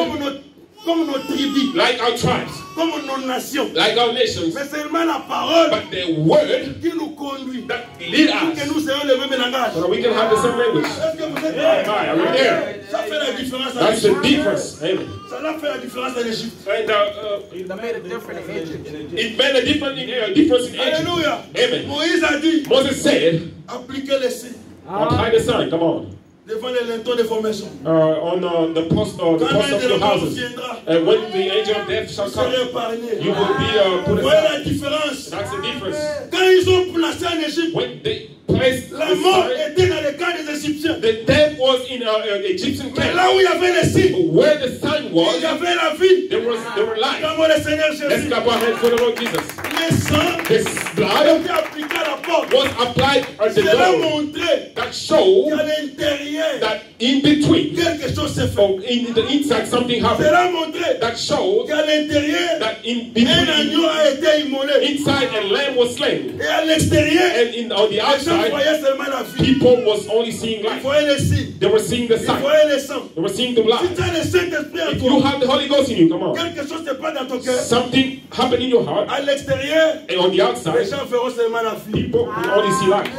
comme nos tribus, like our tribes, comme nos nations. like our nations. Mais seulement la parole But the word qui nous conduit, that lead pour que us, nous ayons le même langage. so that we can have the same language. Est-ce que vous êtes Amen. là? Are we there? Ça fait la différence en That's the Égypte. difference. Amen. Ça a fait la différence en Égypte. And It made a difference in Egypt. it made a difference in Egypt. Alléluia. Amen. Moïse a dit, Moses said, appliquez les signes apply the sign. Come on. devant les lintons de vos maisons. On the post Quand of l'ange de your la mort houses. viendra, And when the angel of death vous shall serez come, épargnés. you will be put Vous voyez aside. la différence? That's the difference. Quand ils ont placé en Égypte, When they placed la the mort sign, était dans le camp des Égyptiens. the death was in an Egyptian Mais camp. là où il y avait les signes, Where the sign il was, y avait la vie. there were life. Comme le Seigneur Let's Jésus. clap our hands for the Lord Jesus. Les sangs This ont blood été appliqués à la porte. was applied at the Cela door. montrait That showed qu'à l'intérieur, that in between, quelque chose s'est fait. or in the inside, something happened. Cela montrait That showed qu'à l'intérieur, that in un between, agneau a été immolé. inside a lamb was slain, Et à l'extérieur, and on the les gens outside, voyaient seulement la vie. people was only seeing Ils life. voyaient les signes. They were seeing the Ils sign. voyaient les sangs. They were seeing the Si blood. tu as le Saint-Esprit en If you toi, have the Holy Ghost in you, come on. quelque chose se passe dans ton cœur. Something happened in your heart, À l'extérieur, and on the les outside, gens verront seulement la vie. people will only see life.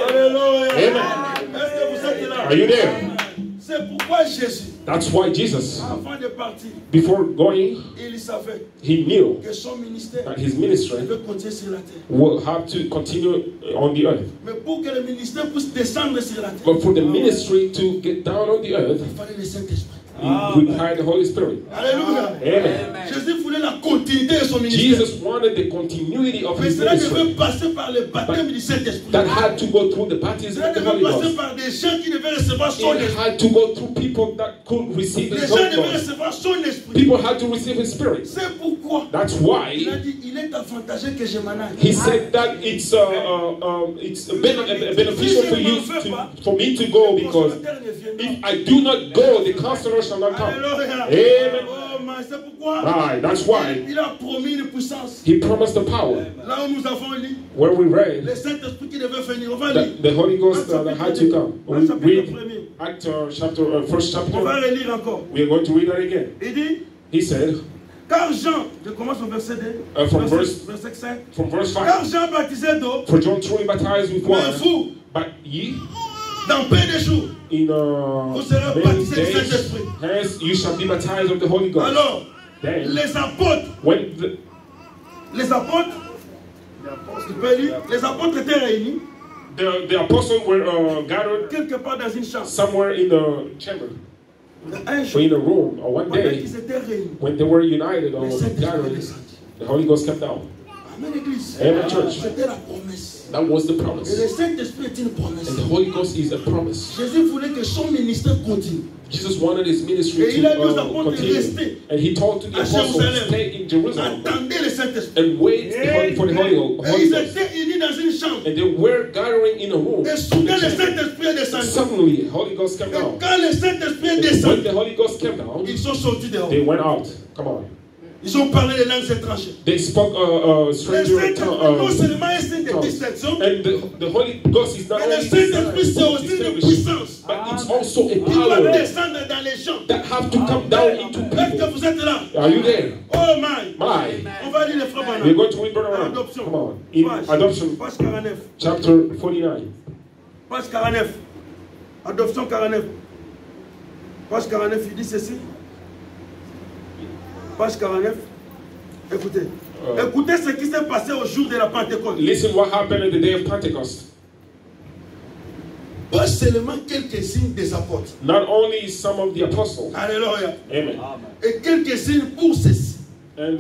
Alléluia. Amen. Est-ce que vous êtes là? Are you there? C'est pourquoi Jésus, That's why Jesus, avant de partir, before going, il savait he knew que son ministère that his ministry devait continuer sur la terre. will have to continue on the earth. Mais pour que le ministère puisse descendre sur la terre, But for the ministry to get down on the earth, il fallait le Saint-Esprit. he required the Holy Spirit. Alléluia. Amen. Jésus voulait la continuité de son ministère. Jesus wanted the continuity of Mais his cela ministry devait passer par le baptême du Saint-Esprit. that had to go through the baptism Cela of the devait Holy passer Ghost. par des gens qui devaient recevoir son It esprit. had to go through people that could receive Les the gens Holy devaient Ghost. recevoir son esprit. People had to receive his spirit. C'est pourquoi That's il a why dit, il est avantageux que je m'en aille. he said that it's beneficial for you for me to go, because if I do not go, the counselor shall not come. Alléluia. Amen. Oh, mais c'est pourquoi Right, that's why il a promis une puissance. he promised the power. Là où nous avons lu, Where we read le Saint-Esprit qui devait venir. On va lire. that the Holy Ghost that had to come. We Acte chapitre read premier. Acts chapter, first On va chapter. relire encore. We are going to read that again. Il dit, He said, car Jean, je commence au verset 2, from verset 5. from verse 5, Car Jean baptisait d'eau, for John truly baptized with mais water, vous, but ye dans peu de jours, in vous serez many baptisés du days, Saint-Esprit. hence you shall be baptized of the Holy Ghost. Alors, Then, les apôtres, when les apôtres, tu peux lire, les apôtres étaient réunis the apostles were gathered quelque part dans une chambre. somewhere in the chamber, Un or jour, in a room, or one pendant day, qu'ils étaient réunis, when they were united or le Saint-Esprit est gathered, descendu. the Holy Ghost came down. Amen, Église. Amen, church. C'était la promesse. That was the Et le promise. Saint-Esprit est une promesse. And the Holy Ghost is a promise. Jésus voulait que son ministère continue. Jesus wanted his ministry Et il a dit aux to apôtres de continue. rester And he told to the à apostles, Jérusalem. stay in Jerusalem Attendez le Saint-Esprit. and wait for the Holy Et Holy ils Ghost. étaient unis dans une chambre. And they were gathering in a room. Et soudain, le Saint-Esprit est descendu. Suddenly, the Holy Ghost came Et down. quand le Saint-Esprit est When descendu, the Holy Ghost came down, ils sont sortis dehors. they went out. Come on. Ils ont parlé les langues étrangères. They spoke Le stranger Saint-Esprit non seulement est signe de distinction, and the Holy Ghost is not mais le only Saint-Esprit c'est aussi une distinguished, puissance. but it's also a Il doit power descendre dans les gens. that have to come down into Est-ce que people. vous êtes là? Are you there? Oh my! My. On va lire les frères We're Branham. going to read Brother Ram. Adoption. Come on. In Page. Adoption, Page 49. chapter 49. Page 49. Adoption 49. Page 49, il dit ceci. Page 49. Écoutez. Écoutez ce qui s'est passé au jour de la Pentecôte. Listen what happened on the day of Pentecost. Pas seulement quelques signes des apôtres. Not only some of the apostles. Alléluia. Amen. Et quelques signes pour ceci. And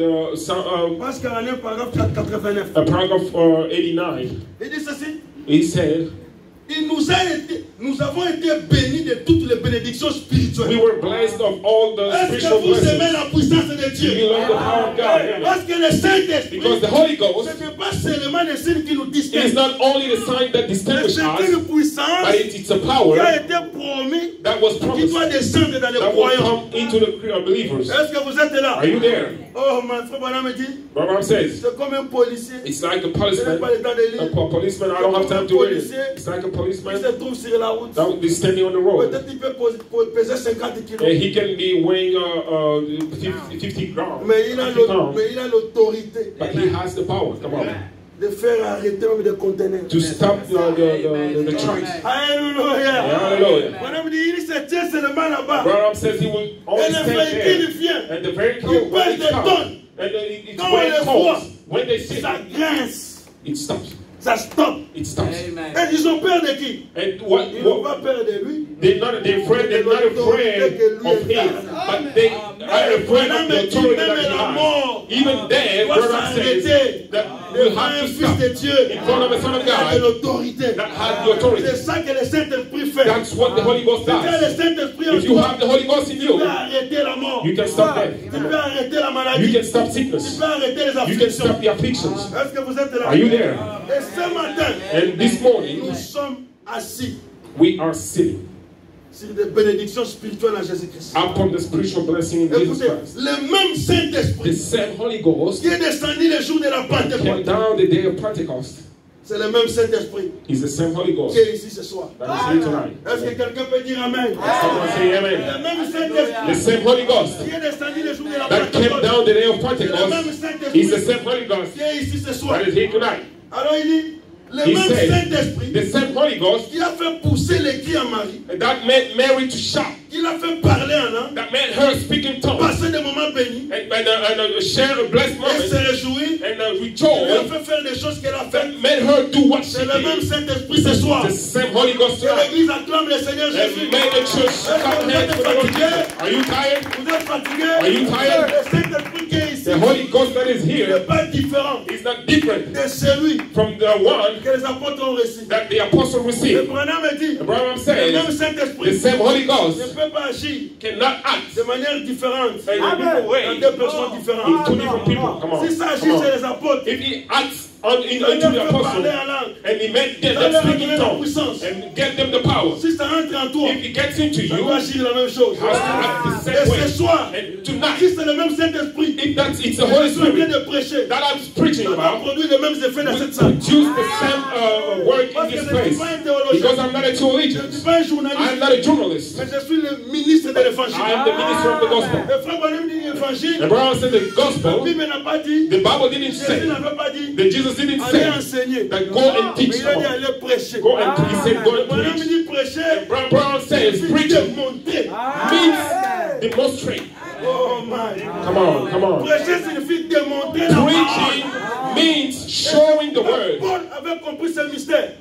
parce qu'il y a un paragraphe 89. A paragraph 89. Il dit ceci. He said, nous avons été bénis de toutes les bénédictions spirituelles. We were blessed of all the spiritual blessings. Est-ce que vous aimez la puissance de Dieu? You love the power of God. Parce que le Saint-Esprit, because the Holy Ghost, ce n'est pas seulement le signe qui nous distingue. It is not only the sign that distinguishes us, c'est une puissance but it's a power qui a été promis, that was promised, qui doit descendre dans les that croyants. will come into the believers. Est-ce que vous êtes là? Are you there? Oh, mon frère Branham me dit, says, c'est comme un policier. It's like a policeman. A policeman, I don't have time to read it. It's like a policeman qui se trouve sur la route. that is standing on the road. Peut-être il peut peser 50 kilos. And he can be weighing 50 grams. Mais il a l'autorité. But he has the power. Come on. De faire arrêter même des conteneurs. To stop the trucks. Alléluia. Hallelujah. Madame dit, il se tient seulement là-bas. Branham says he will always stand there. And the vehicle when it comes, and it's when it comes, when they see ça grince. It stops. Ça stop. It stops. Amen. Et ils ont peur de qui? And what? Ils n'ont pas peur de lui. They're not afraid of him, but they are afraid of the authority that he has. Even there, Branham says that you have to stop in front of the Son of God that has the authority. C'est ça que le Saint-Esprit fait. That's what the Holy Ghost does. If you have the Holy Ghost in you, you can stop death. You can stop sickness. You can stop the afflictions. Are you there? And this morning, nous sommes assis. We are sitting sur des bénédictions spirituelles en Jésus-Christ. Upon the spiritual blessing in Jesus Christ. Le même Saint-Esprit, the same Holy Ghost, qui est descendu le jour de la Pentecôte, came down the day of Pentecost. C'est le même Saint-Esprit. It's the same Holy Ghost. Qui est ici ce soir. That is here tonight. Est-ce que quelqu'un peut dire Amen? Someone say Amen. Le même Saint-Esprit, the same Holy Ghost, qui est descendu le jour de la that Pentecôte, came down the day of Pentecost, is the same Holy Ghost qui est ici ce soir. that is here tonight. Alors il dit, le même Saint-Esprit, the same Holy Ghost, qui a fait pousser les cris à Marie, that made Mary to shout, qui l'a fait parler en langue, that made her speak in tongues, passer des moments bénis, and share a blessed moment, et se réjouir, and qui rejoice, lui a fait faire des choses qu'elle a fait. that made her do what she C'est le même did. Saint-Esprit ce soir. The same Holy Ghost Et tonight. l'Église acclame le Seigneur Jésus. And made the church clap hands for the Lord Jesus. Are you tired? Vous êtes fatigué? Are you tired? Le Saint-Esprit qui est ici, The Holy Ghost that is here n'est pas différent is not different de celui from the one que les apôtres ont reçu. that the apostle Le received. Branham dit, Abraham le même says Saint-Esprit the same Holy ne Ghost peut pas agir cannot act de manière différente in a different way dans deux personnes in différentes. two different people. Come on. Si ça agit Come chez on. les apôtres, If he acts into il the peut apostle parler en langue. and he made them Ça leur speak donne in la tongues puissance. and get them the power, Si ça entre en toi, if he gets into ça you, doit agir la même chose. has to act the Et same ce way. soir, And tonight, si c'est le même Saint-Esprit, if it's the que Holy je suis en train Spirit de prêcher, that I'm preaching ça va about, produire les mêmes effets dans cette salle. produce the same work in this place. Because I'm not a Je ne theologian, suis pas un I'm journaliste, not a journalist. mais je suis le ministre de l'évangile. I am the minister of the gospel. Le frère Branham dit l'évangile. Abraham said the La gospel, Bible n'a pas dit, the Bible didn't Jésus say, n'avait pas dit, that Jesus didn't allez say enseigner. that go and Mais teach il a dit them. allez prêcher. Go and he said go and Branham preach. dit prêcher, Brown says preaching démontrer. means demonstrate. Oh my. Come on, come on. Prêcher signifie démontrer la parole. Preaching means showing the word. Paul avait compris ce mystère.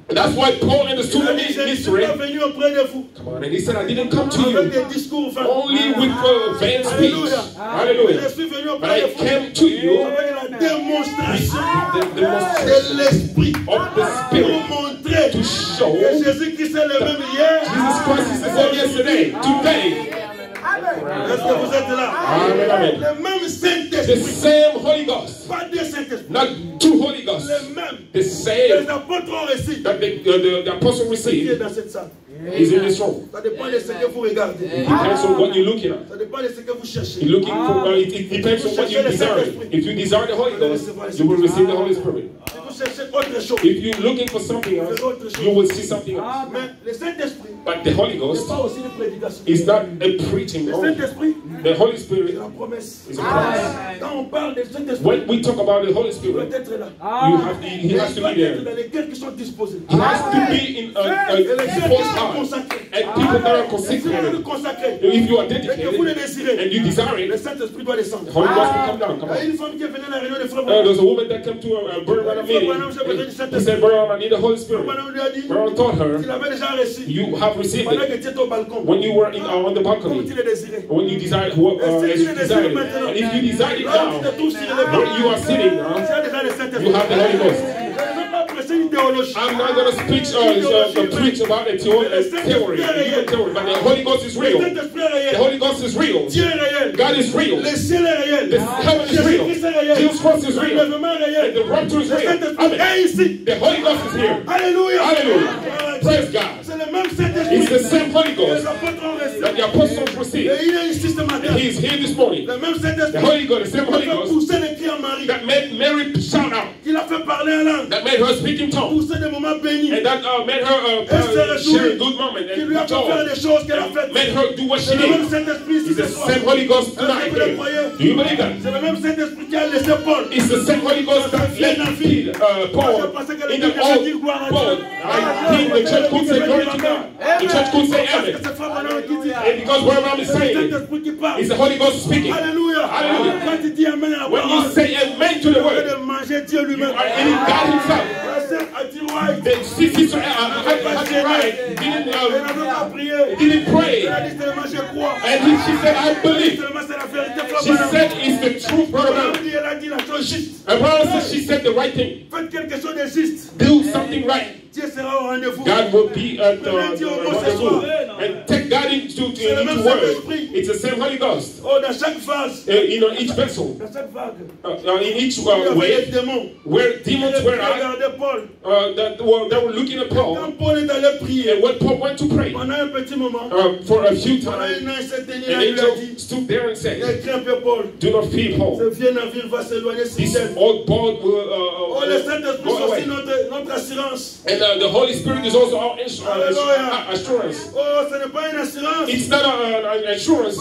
That's why Paul understood Il a the dit, je ne suis mystery. pas venu auprès de vous Come on, and he said, I didn't come to avec you des discours vains. only with vain speech. Alléluia. Hallelujah. Je suis venu But auprès I de vous came to you avec la démonstration the demonstration de l'esprit of the pour Spirit montrer to show que Jésus-Christ est le même hier. Jesus Christ is the same yesterday, today. Est-ce que vous êtes là? Amen, amen. Le même The Saint-Esprit. same Holy Ghost, Pas deux Saint-Esprits. not two Holy Ghosts. Le même. The Les same apôtres ont reçu. that the apostle Qui est received dans cette salle? is in this room. Ça dépend de ce que vous regardez. It depends on what you're looking at. Ça dépend de ce que vous cherchez. You're looking for, it depends on what you desire. If you desire the Holy Ghost, you will receive the Holy Spirit. Si vous If you're looking for something else, you will see something else. But the Holy Ghost is not a preaching only. The Holy Spirit is a promise. When we talk about the Holy Spirit, he has to be there. He has to be in a disposed heart. And people that are consecrated. If you are dedicated and you desire it, the Holy Ghost will come down. Come on. There's a woman that came to a Brother meeting. He said, Brother, I need the Holy Spirit. Brother told her, you have received it when you were on the balcony. When you desired, as you desired it. And if you desire it now, where you are sitting now, you have the Holy Ghost. I'm not going to preach about a theory, but the Holy Ghost is real. The Holy Ghost is real. God is real. The heaven is real. Jesus Christ is real. And the rapture is real. Amen. The Holy Ghost is here. Hallelujah. Hallelujah. Praise God. It's the same Holy Ghost that the apostles received. And he is here this morning. The Holy Ghost, the same Holy Ghost that made Mary shout out. That made her speak in tongues. And that made her share a good moment and joy. And made her do what she did. It's the same Holy Ghost tonight. Do you believe that? It's the same Holy Ghost that led Paul in the old boat. I think the church could say glory to God. The church could say amen. And because what I'm saying is the Holy Ghost speaking. Hallelujah. Hallelujah. When you say amen to the word, you are in God himself. The sister didn't pray. And she said, I believe. She said, it's the truth, brother. And brother, she said the right thing. Do something right. God will be at the rendezvous. And take God into each word. It's the same Holy Ghost. In each vessel. In each way. Where demons were at. That were looking at Paul. And when Paul went to pray for a few times, an angel stood there and said, do not fear, Paul. This old boat will go away. And the Holy Spirit is also our assurance. It's not an assurance.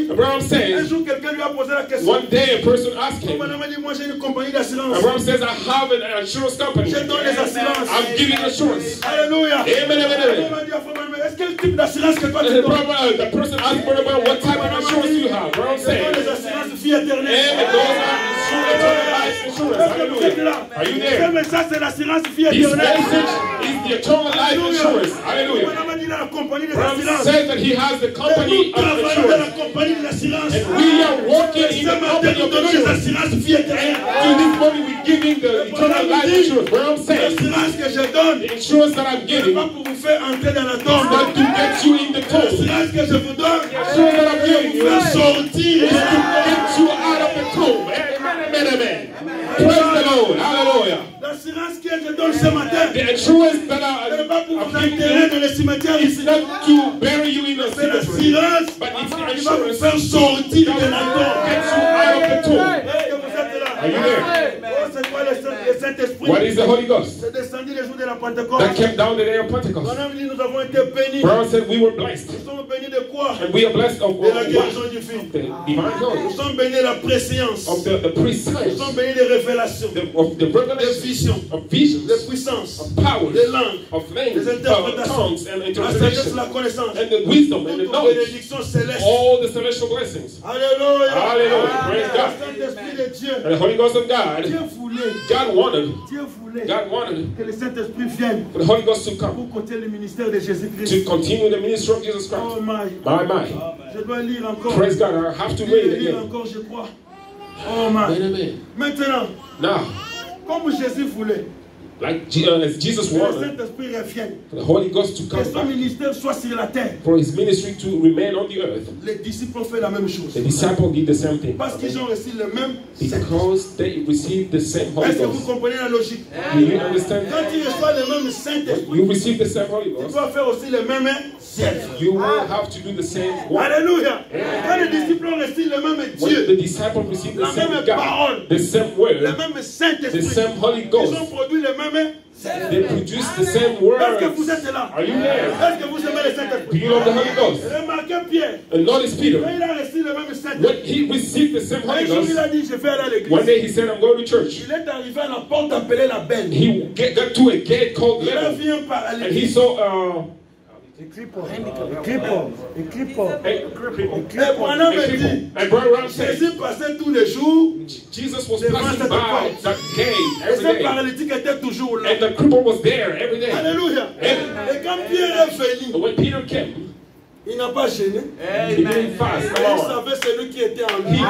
Abraham says, one day a person asked him, Abraham says, I have an insurance company. I'm giving assurance. Hallelujah. Amen. The person asked what type of insurance you have. Abraham says, amen. Those are insurance. Hallelujah. Are you there? This message is the eternal life insurance. Hallelujah. Abraham says that he has the company of insurance. And we are working in the company of insurance. And to this morning we're giving the eternal life insurance. Abraham says the insurance that I'm giving is not to get you in the tomb. The insurance that I'm giving you is to get you out of the tomb. Amen. Praise the Lord. Hallelujah. The insurance that I'm giving you is not to bury you in a cemetery, but it's the insurance that gets you out of the tomb. Are you there? What is the Holy Ghost? That came down the day of Pentecost. Paul said we were blessed. And we are blessed of what? Of the divine knowledge. Of the prescience. Of the revelation. Of visions. Of powers. Of language. Of tongues and interpretation. And the wisdom and the knowledge. All the celestial blessings. Hallelujah. Hallelujah. Praise God. And the Holy Ghost of God. God wanted for the Holy Ghost to come to continue the ministry of Jesus Christ. Oh my. Praise God. I have to read it again. Oh my. Now, Like as Jesus wanted the Holy Ghost to come back, for his ministry to remain on the earth. Les disciples ont fait la même chose. The disciples did the same thing. Parce qu'ils ont reçu le même. Because they received the same Holy Est-ce que vous Ghost. comprenez la logique? Do you understand? Quand tu reçois le même Saint-Esprit, You receive the same Holy tu Ghost. dois faire aussi le même ciel. You will have to do the same work. Alléluia. Quand les disciples ont reçu le même When Dieu, the disciples received the la same même God, parole, the same le word, même the Saint-Esprit, same Holy ils Ghost, ont produit le même. they produce the same Est-ce que vous words. êtes là? Are you there? Est-ce que vous aimez le Do Saint-Esprit? you love the Holy Ghost? Remarquez Pierre. And notice Quand Peter, il a reçu le même when Saint-Esprit, he received the same un Holy jour il Ghost, a dit, je vais aller à one l'église. day he said, I'm going to church. Il est arrivé à la porte appelée la Belle. He got to a gate called Il a Level, vu un and he paralytique. saw Et Branham me dit, and Brother Ram said, Jésus passait tous les jours, Jesus was passing by that gate et every ce day, paralytique était toujours là. and the cripple was there every day. Alléluia. Et quand Pierre est venu, But when Peter came, il n'a pas gêné. he didn't fast. Il Come on. savait celui qui était en He lui. knew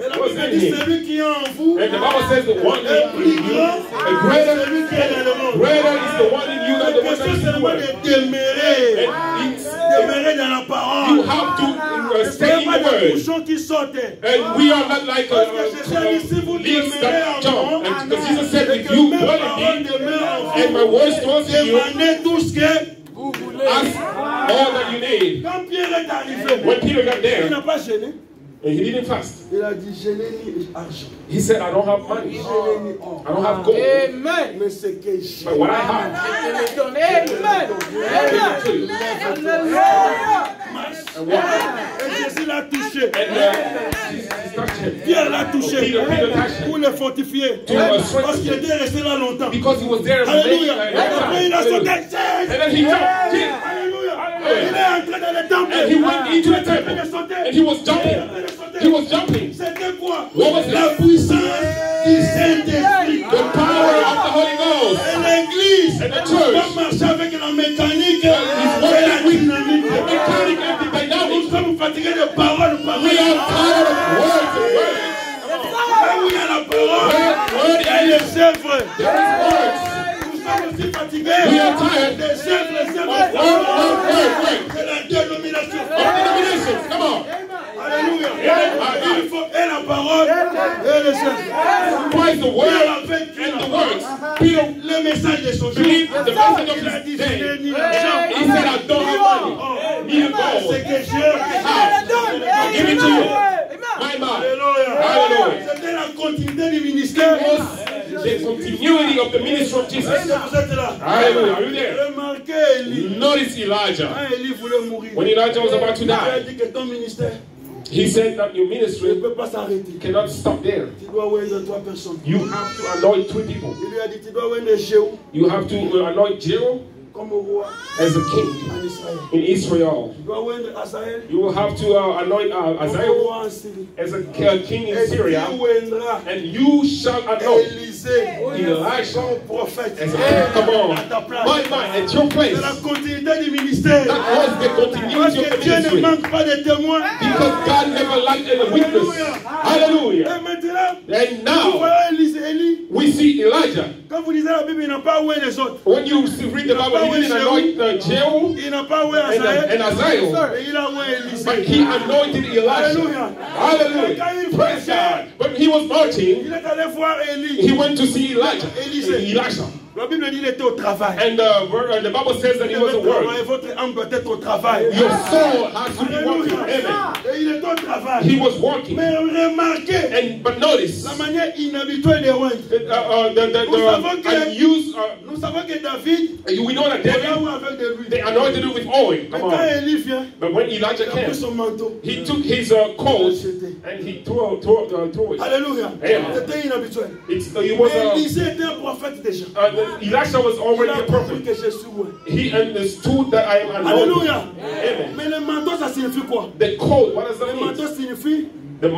Et la who was Bible in dit, him. celui qui est en vous And the Bible says the one est in plus you, grand a que greater, celui qui est dans le monde. greater is the one in you than La the one that question is in the seulement world. de demeurer. And it's, Demeurer dans la you parole. have to Il stay n'y a in pas the de word. bouchons qui sortaient. And we are not like Parce que Jésus a dit, si vous leaves demeurez that en jump. moi, And because Jesus said, et if que you mes dwell paroles in me, demeurent en and vous, my words dwell in you, demandez tout ce que vous voulez. ask all that you need. Quand Pierre est arrivé, When Peter got il there, n'a pas gêné. and he didn't fast, Il a dit, je n'ai ni argent, he said, I don't have money. je n'ai ni or. I don't have gold. Amen. Mais ce que j'ai, But what I have, Amen. and what et Jésus l'a touché. he touched him. Pierre l'a touché Peter touched pour him. le fortifier. To Parce qu'il était resté là longtemps. Because he was there Alléluia. many Et après, il a sauté. And then he jumped. Alléluia. Il est entré dans le temple. And he went into the Il a temple. sauté. And he was jumping. He was jumping. C'était quoi? What was La that? puissance du Saint-Esprit. The power of the Holy Ghost. Et l'église And the church. va marcher avec la mécanique et He's la working with dynamique. the mechanic and the Nous dynamic. sommes fatigués de paroles. We are tired of words and words. Là où il y a la parole, Word il y a les œuvres. there is words. Nous sommes aussi fatigués We are tired. des œuvres. Word. C'est la dénomination. Denominations, come on. Alléluia. Il faut et la parole et les œuvres. Praise the word Pierre avait dit and the words. Peter le message de son believed jour. the message of Il a dit, his je n'ai day. ni l'argent. He said, I don't have money. Need a Ce gold. que j'ai, I'll give it to you. My man. Alléluia. Hallelujah. C'était la continuité du ministère. The continuity of the ministry of Jesus. Est-ce que vous êtes là? Hallelujah. Are you there? Remarquez Élie. Notice Elijah. Quand Élie voulait mourir, When Elijah was about to il a die, dit que ton ministère he said that your ne ministry peut pas s'arrêter. cannot stop there. Tu dois oindre 3 personnes. You have to anoint 3 people. Il lui a dit, tu dois oindre Jéhu You have to anoint Jehu comme roi as a king en Israël. in Israel. Tu dois oindre Asaël You will have to anoint comme Isaiah roi en Syrie. as a king in Et tu Syria. oindras And you shall anoint Élisée Elijah comme prophète. as a king. Come on. À ta place. My man, at your place. C'est la continuité du ministère. That was the Parce continuity of que the Dieu ne ministry. manque pas de témoins. Because God never lacked any witness. Hallelujah. Et maintenant, And vous now voyez Élie. we see Elijah. Quand vous lisez la Bible, il n'a pas oué les autres. When you read the Bible, he didn't anoint Jehu Il n'a pas oué and Asaël. Isaiah, Et il a oué Élisée. but he anointed Elijah. Alléluia. Hallelujah. Praise God. When he was marching, Il est allé voir Élie. he went to see Elijah. Elisha. La Bible dit qu'il était au travail. And the Bible says that he was at work. Votre âme doit être au travail. Your soul has to be working. Alléluia. Amen. Et il est au travail. He was working. Mais remarquez But notice, la manière inhabituelle de oindre. Nous savons que David, we know that il a David, oué avec de l'huile. they anointed it with oil. Mais Come quand on. Élie vient, But when Elijah il a pris came, son manteau. he took his coat and he threw it. Alléluia. Amen. C'était inhabituel. He was Élisée était un prophète déjà. Elisha was Il already a a compris prophet. que je suis oué. He understood that I am anointed. Alléluia. Amen. Mais le manteau, ça signifie quoi? The coat, what does Le that mean? manteau signifie La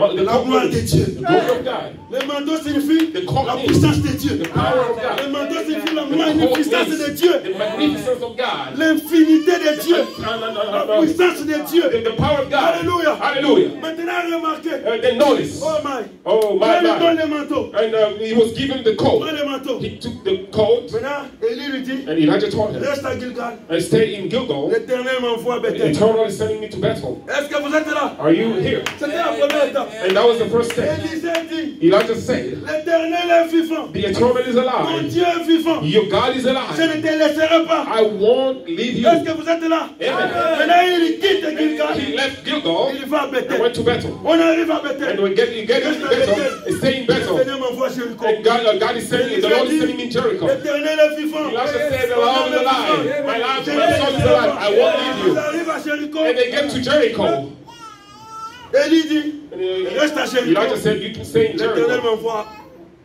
gloire de Dieu. The glory of God. Le manteau signifie The la coat puissance de Dieu. the power of God. Le manteau signifie la magnificence de Dieu. The magnificence of God. L'infinité de Dieu. La puissance de Dieu. The power of God. Alléluia. Hallelujah. Maintenant, remarquez. Then notice. Oh my. Oh my Donne God. le manteau. And he was given the coat. Donne le manteau. He took the coat. Maintenant, Élie lui dit, And Elijah told him, reste à Gilgal. and stay in Gilgal. L'Éternel m'envoie à The Bethel. Eternal is sending me to Bethel. Est-ce que vous êtes là? Are you here? C'était la première étape. And that was the first step. Élisée dit, Elijah said, l'Éternel est vivant. the Eternal is Mon alive. Dieu est vivant. Your God is Je alive. ne te laisserai pas. I won't leave you. Est-ce que vous êtes là? Amen. Maintenant, il quitte Gilgal. He left Gilgal Il va à and Bethel. went to Bethel. On arrive à And Bethel. we get into Bethel and stay in Le Bethel. Seigneur m'envoie à Jéricho. And God is sending, the Lord is sending me in Jericho. L'Éternel est vivant. Elijah said, the Lord is alive. My life, my son is alive. I won't leave Ils you. arrivent à Jéricho. And they get to Jericho. Élie dit, And reste à Jéricho. Elijah said, you can stay in L'Éternel Jericho. m'envoie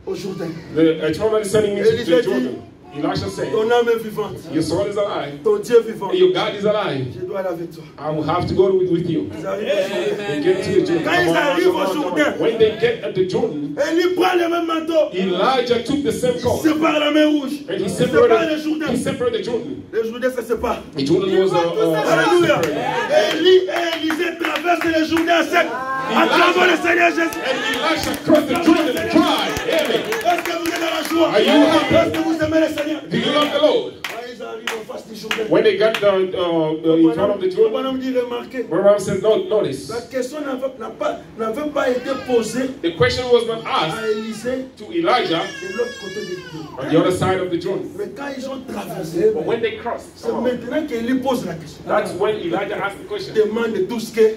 au Jourdain. The Eternal is sending me to Jordan. Elisha said, Ton âme est vivante. your soul is alive. Ton Dieu est vivant. And your God is alive. Je dois aller avec toi. I will have to go with you. Ils arrivent au Jourdain. They get to the Jordan. Quand ils arrivent au Jourdain, When they get at the Jordan, Élie prend le même manteau. Elijah took the same coat. Sépare la mer rouge. And he Sépare le separated, Jourdain. he separated the Jordan. Le Jourdain se sépare. The Jordan was Alléluia. separated. Élie et Élisée traversent le Jourdain sec. À travers le Seigneur Jésus. And Elisha crossed the Jordan dry. Amen. Est-ce que vous êtes dans la joie? Are you happy? Est-ce que vous aimez le Seigneur? Do you love the Lord? Quand ils arrivent en face du Jourdain. When they got in front of the Jordan, Bonhomme dit, remarquez. Abraham said, no, notice. La question n'avait pas été posée The question was not à asked Élisée to Elijah de l'autre côté du Jourdain. on the other side of the Jordan. Mais quand ils ont traversé, But when they crossed, c'est maintenant qu'Élie pose la question. that's when Elijah asked the question. Demande tout ce que.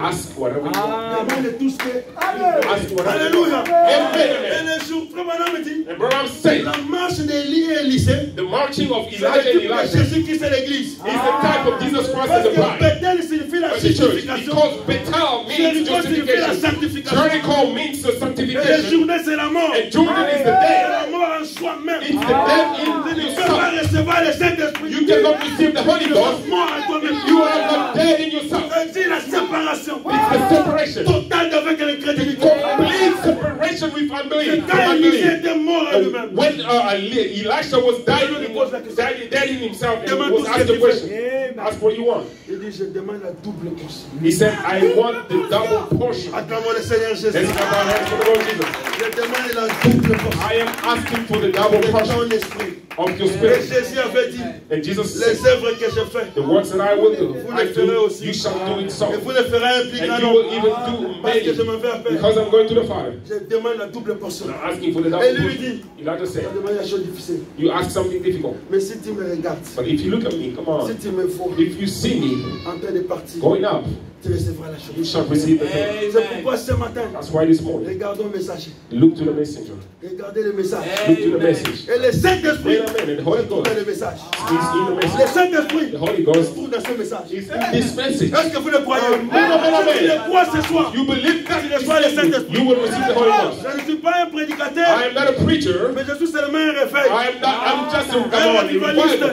Ask whatever you want. Demande tout ce que. Ask whatever you Alléluia. want. Amen. Et le jour, frère Branham dit, And Abraham said, la marche d'Élie et Élisée, the marching of c'est Elijah and l'équipe de Elijah is Jésus-Christ et l'Église. the type of Jesus Christ Parce and the que bride. Bethel signifie la Of the church. justification. Because Bethel means Jericho signifie la justification. sanctification. Jericho means the Et le sanctification. Jourdain, c'est la mort. And Jordan is the C'est dead. la mort en soi-même. It's the dead in Tu ne peux pas yourself. recevoir le Saint-Esprit. You cannot receive the Holy Tu es Ghost. mort en toi-même. You are not dead in yourself. C'est la séparation It's the separation. totale avec l'incrédulité. Complete separation with unbelief. Quand Élisée était mort en lui-même, When Elisha was dead in himself and was asked the question, ask what you want. il dit, je demande la double portion. He said, I want the double portion. Acclamons le Seigneur Jésus. Let's clap our hands for the Lord Jesus. Je demande la double portion. I am asking for the double De portion ton esprit. of your Et spirit. Jésus avait dit, And Jesus les said, œuvres que je fais, the works that I will do, vous I les ferez do, aussi. you shall do it so. Et vous les ferez un plus grand And you will nombre. even do Parce que je many, m'en vais à faire. because I'm going to the Father. Je demande la double portion. I'm asking for the double Et lui portion. dit, Elijah said, je demande la chose difficile. you ask something difficult. Mais si tu me regardes, But if you look at me, come si on. tu me vois If you see me en train de partir, going up, tu recevras la you chose. shall receive the thing. C'est pourquoi ce matin, That's why this morning, regardons le message. look to the messenger. Regardez le message. Look to the message. Et le Saint-Esprit Wait a minute, the Holy se trouve Ghost dans le message. is in the Le message. Saint-Esprit The Holy se Ghost trouve dans ce message. is in this message. Est-ce que vous le croyez? Amen. Si tu le crois ce soir, You believe that tu reçois le Saint-Esprit. you will receive the Holy Ghost. Je ne suis pas un prédicateur, I am not a preacher. mais je suis seulement un réveil. I'm just a revivaliste.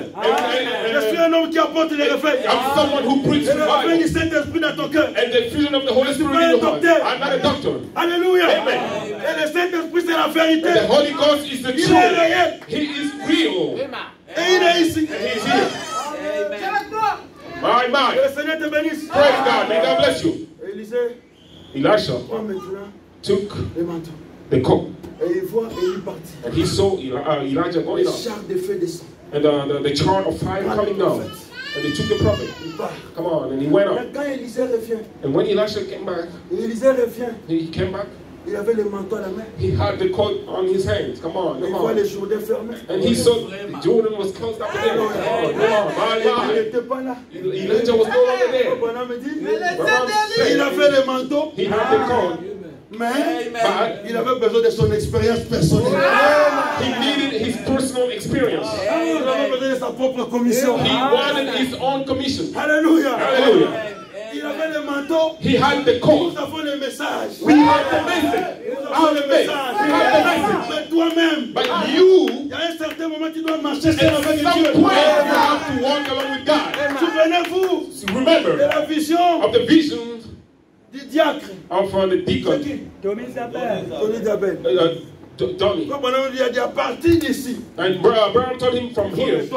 Je suis un homme qui apporte les réveils. I'm someone who preaches Et le réveil du revival Saint-Esprit dans ton cœur. and the fusion of the Holy Spirit in your heart. I'm not a doctor. Alléluia. Amen. Et le Saint-Esprit, c'est la vérité. And the Holy Ghost is the Il est truth. réel. He is real. Et il est ici. And he's here. My, Que my. le Seigneur te bénisse. Praise God. May God bless you. Élisée Elisha prend maintenant took le manteau. the coat Et il voit Élie partir. and he saw Elijah Le going up char de feu descend. and the chart of fire coming down. And they took the prophet. Il part. Come on. And he went Mais up. quand Élisée revient, And when Elisha came back, he came back. il avait le manteau à la main. He had the coat on his hands. Come on, Il come voit on. le Jourdain fermé. And he saw Jordan was closed up again. Come on, my Il God. n'était pas là. Elijah was no longer there. Bonhomme dit, Abraham il a said fait le manteau, he had the coat, mais but il avait besoin de son expérience personnelle. he needed his personal experience. Il avait besoin de sa propre commission. He wanted his own commission. Alléluia. Hallelujah. Il avait le manteau. He had the coat. Nous avons le message. We have the message. Nous avons le message. We have the message. Mais toi-même, But you, il y a un certain moment tu dois marcher seul at avec some Dieu. point, you have to walk along with God. Souvenez-vous Remember de la vision of the vision du du diacre. Of the deacon. Tony Dabel. Donnie. Il a parti d'ici. And Brown told him from here, you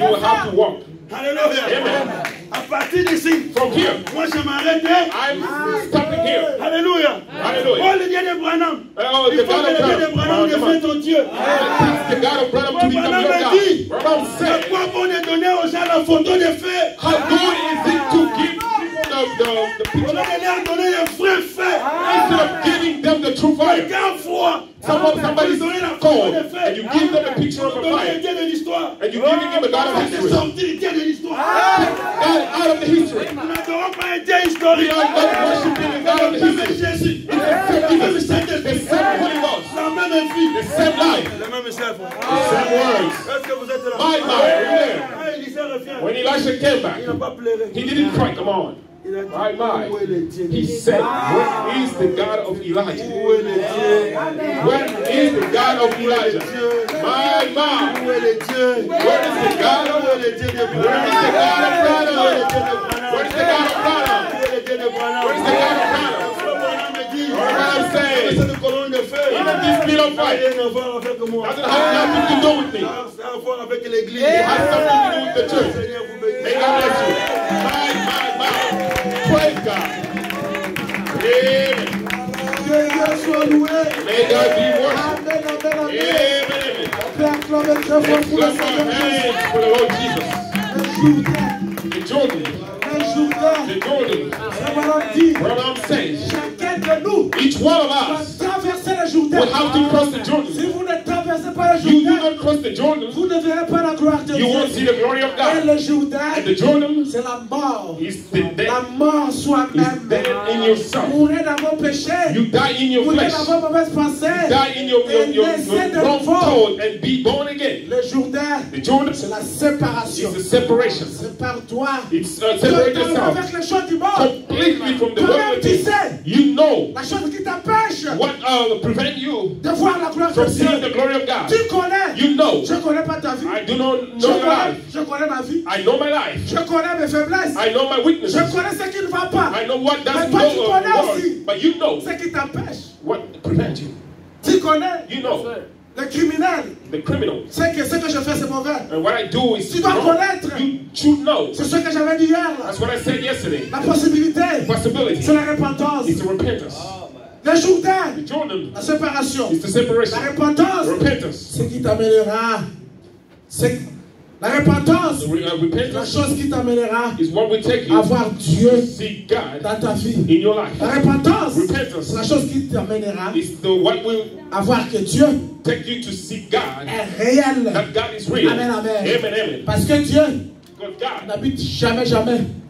will have to walk. Alléluia. Amen. À partir d'ici. From here. Moi je m'arrête. I'm stopping here. Alléluia. Hallelujah. Oh le Dieu de Branham. Oh, Il the faut God que of le Dieu de Branham Branham. devienne ton Dieu. The God of Branham to become your God. Branham À said, quoi bon de donner aux gens la photo de feu? how good is it to give people the On picture va leur donner le vrai feu. instead of giving them the true fire? Regarde froid. Somebody's cold, and you give them a picture of a Donner le fire, Dieu de l'histoire. and you're giving them a God of C'est history. sortir le Dieu de l'histoire. God out of the history. Nous n'adorons pas un Dieu We historique. are not worshiping the God of the Même history. Jésus. It's the same Même Jesus, Saint-Esprit. the same Holy Ghost, La même vie. the same life, Le même chef. the same words. Est-ce que vous êtes là? My mind, amen. Ah, Élisée revient. When Elisha came back, Il n'a pas pleuré. he didn't cry, come on. Il a dit, My mind. où est le Dieu? He said, where is the God of Elijah? Où est le Dieu? Where is the God of Elijah? My mind. Où est le Dieu? Where is the God of Où est le Dieu de Where is the God of Branham? Where is the God of Branham? Où est le Dieu de Branham? Where is the God of Branham? Branham me dit, What I'm saying, cette colonne de feu. even this speed of Ça n'a fight rien à voir avec moi. doesn't have nothing to do with me. Ça a à voir avec l'église. It has something to do with the church. Seigneur vous bénisse. May God bless you. My. Praise God. Amen. Que Dieu soit loué. May God be worshipped. Amen, amen, amen. Amen. On peut acclamer très fort Let's pour le clap our Seigneur Jésus. hands for the Lord Jesus. The Jordan. The Jordan. Branham says, Chacun de nous each one of doit us traverser le Jourdain. will have to cross the Si Jordan. vous ne traversez pas le You do Jourdain, not cross the Jordan, vous ne verrez pas la gloire de you won't Dieu. see the glory of Et God. le Jourdain, And the Jordan c'est la mort. is the La death. mort Is soi-même. dead in yourself. Mourir dans vos péchés. You die in your Mourir flesh. dans vos mauvaises pensées. Die in your wrong thought and be born again. Le Jourdain, The Jordan c'est la séparation. is a separation. Sépare-toi. It's separate yourself Avec les choses du monde. completely from the Toi-même, world. tu sais You know la chose qui t'empêche what prevent you de voir la gloire de from seeing Dieu. the glory of God. Tu connais. You know. Je ne connais pas ta vie. I do not know your life. Je connais ma vie. I know my life. Je connais mes faiblesses. I know my Je weaknesses. connais ce qui ne va pas. I know what doesn't Mais toi, tu go connais wrong. aussi But you know ce qui t'empêche. what prevents you. Tu connais You know le criminel. the criminal. C'est que ce que je fais, c'est mauvais. And what I do is Tu dois wrong. connaître. You should know. C'est ce que j'avais dit hier. Là. That's what I said yesterday. La possibilité, Possibility c'est la repentance. is the repentance. Le Jourdain, The Jordan la séparation. is the separation. La repentance, Repentance. c'est qui t'amènera. C'est la repentance, la Repentance chose qui t'amènera is what will take à you voir to Dieu see God dans ta vie. in your life. La repentance, Repentance c'est la chose qui t'amènera is what will à voir que Dieu take you to see God. est réel. That God is real. Amen, amen. Amen, amen. Parce que Dieu Because God n'habite jamais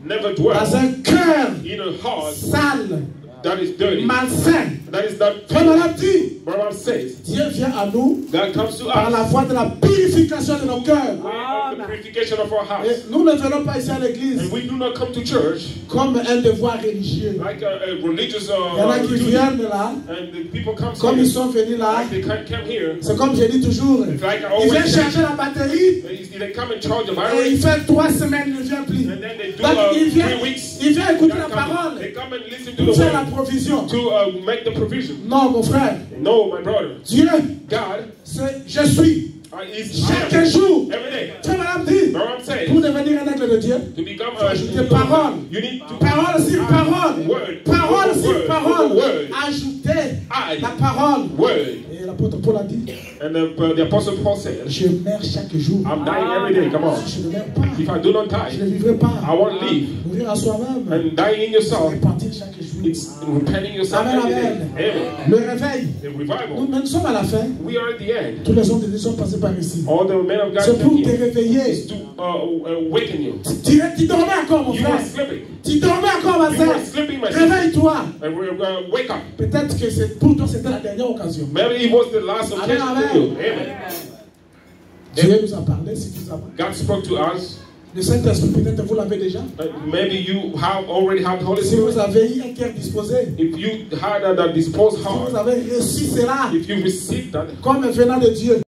never dans dwells un cœur in a heart sale, that is dirty. malsain. That is not Comme on pure. a dit, Brahman says, Dieu vient à nous God comes to par us la voie de la purification de nos cœurs. with the purification of our hearts. Et nous ne venons pas ici à l'église And we do not come to church comme un devoir religieux. like a religious Il y en a qui duty. viennent là, And the people come comme here, ils sont venus là. like they come here. C'est comme je dis toujours. It's like I Ils viennent always say, chercher la batterie they come and charge the et battery. il fait 3 semaines, il ne vient plus. And then they do Donc il vient 3 weeks. écouter la They parole come and listen to pour the faire la word provision. to make the provision. Non, mon frère. No, my brother. Dieu, God c'est je suis. is Chaque jour. every day. Tu vois, madame dit, Brahman says, pour devenir un aigle de Dieu, to become ajouter parole. you need to Parole sur parole. word. Parole sur Word. parole. Word. Ajouter Add. la parole. Word. Et l'apôtre Paul a dit, And the apostle Paul said, je meurs chaque jour. I'm dying every day. Come on. Si je ne meurs pas, If I do not je ne die, vivrai pas. I won't live. Mourir à soi-même. And dying in yourself, Repentir chaque jour. it's repenting yourself Amen, every day. amen. Amen. Le réveil. The Nous, revival. nous sommes à la fin. We are at the end. Tous les hommes de Dieu sont passés par ici. All the men of God C'est pour came te here réveiller. is to awaken you. Tu dormais encore, mon You were frère. sleeping. Tu dormais encore, ma You soeur. were sleeping, my sister. Réveille-toi. And wake up. Peut-être que c'est pour toi, c'était la dernière occasion. Maybe it was the last Amen, occasion amen. for you. Amen. Dieu nous a parlé, si tu savais. God spoke to us. Le Saint-Esprit, peut-être vous l'avez déjà. Maybe you already have the Holy Si vous Spirit. avez eu un cœur disposé, If you had a disposed si vous heart, avez reçu cela if you received that, comme venant de Dieu,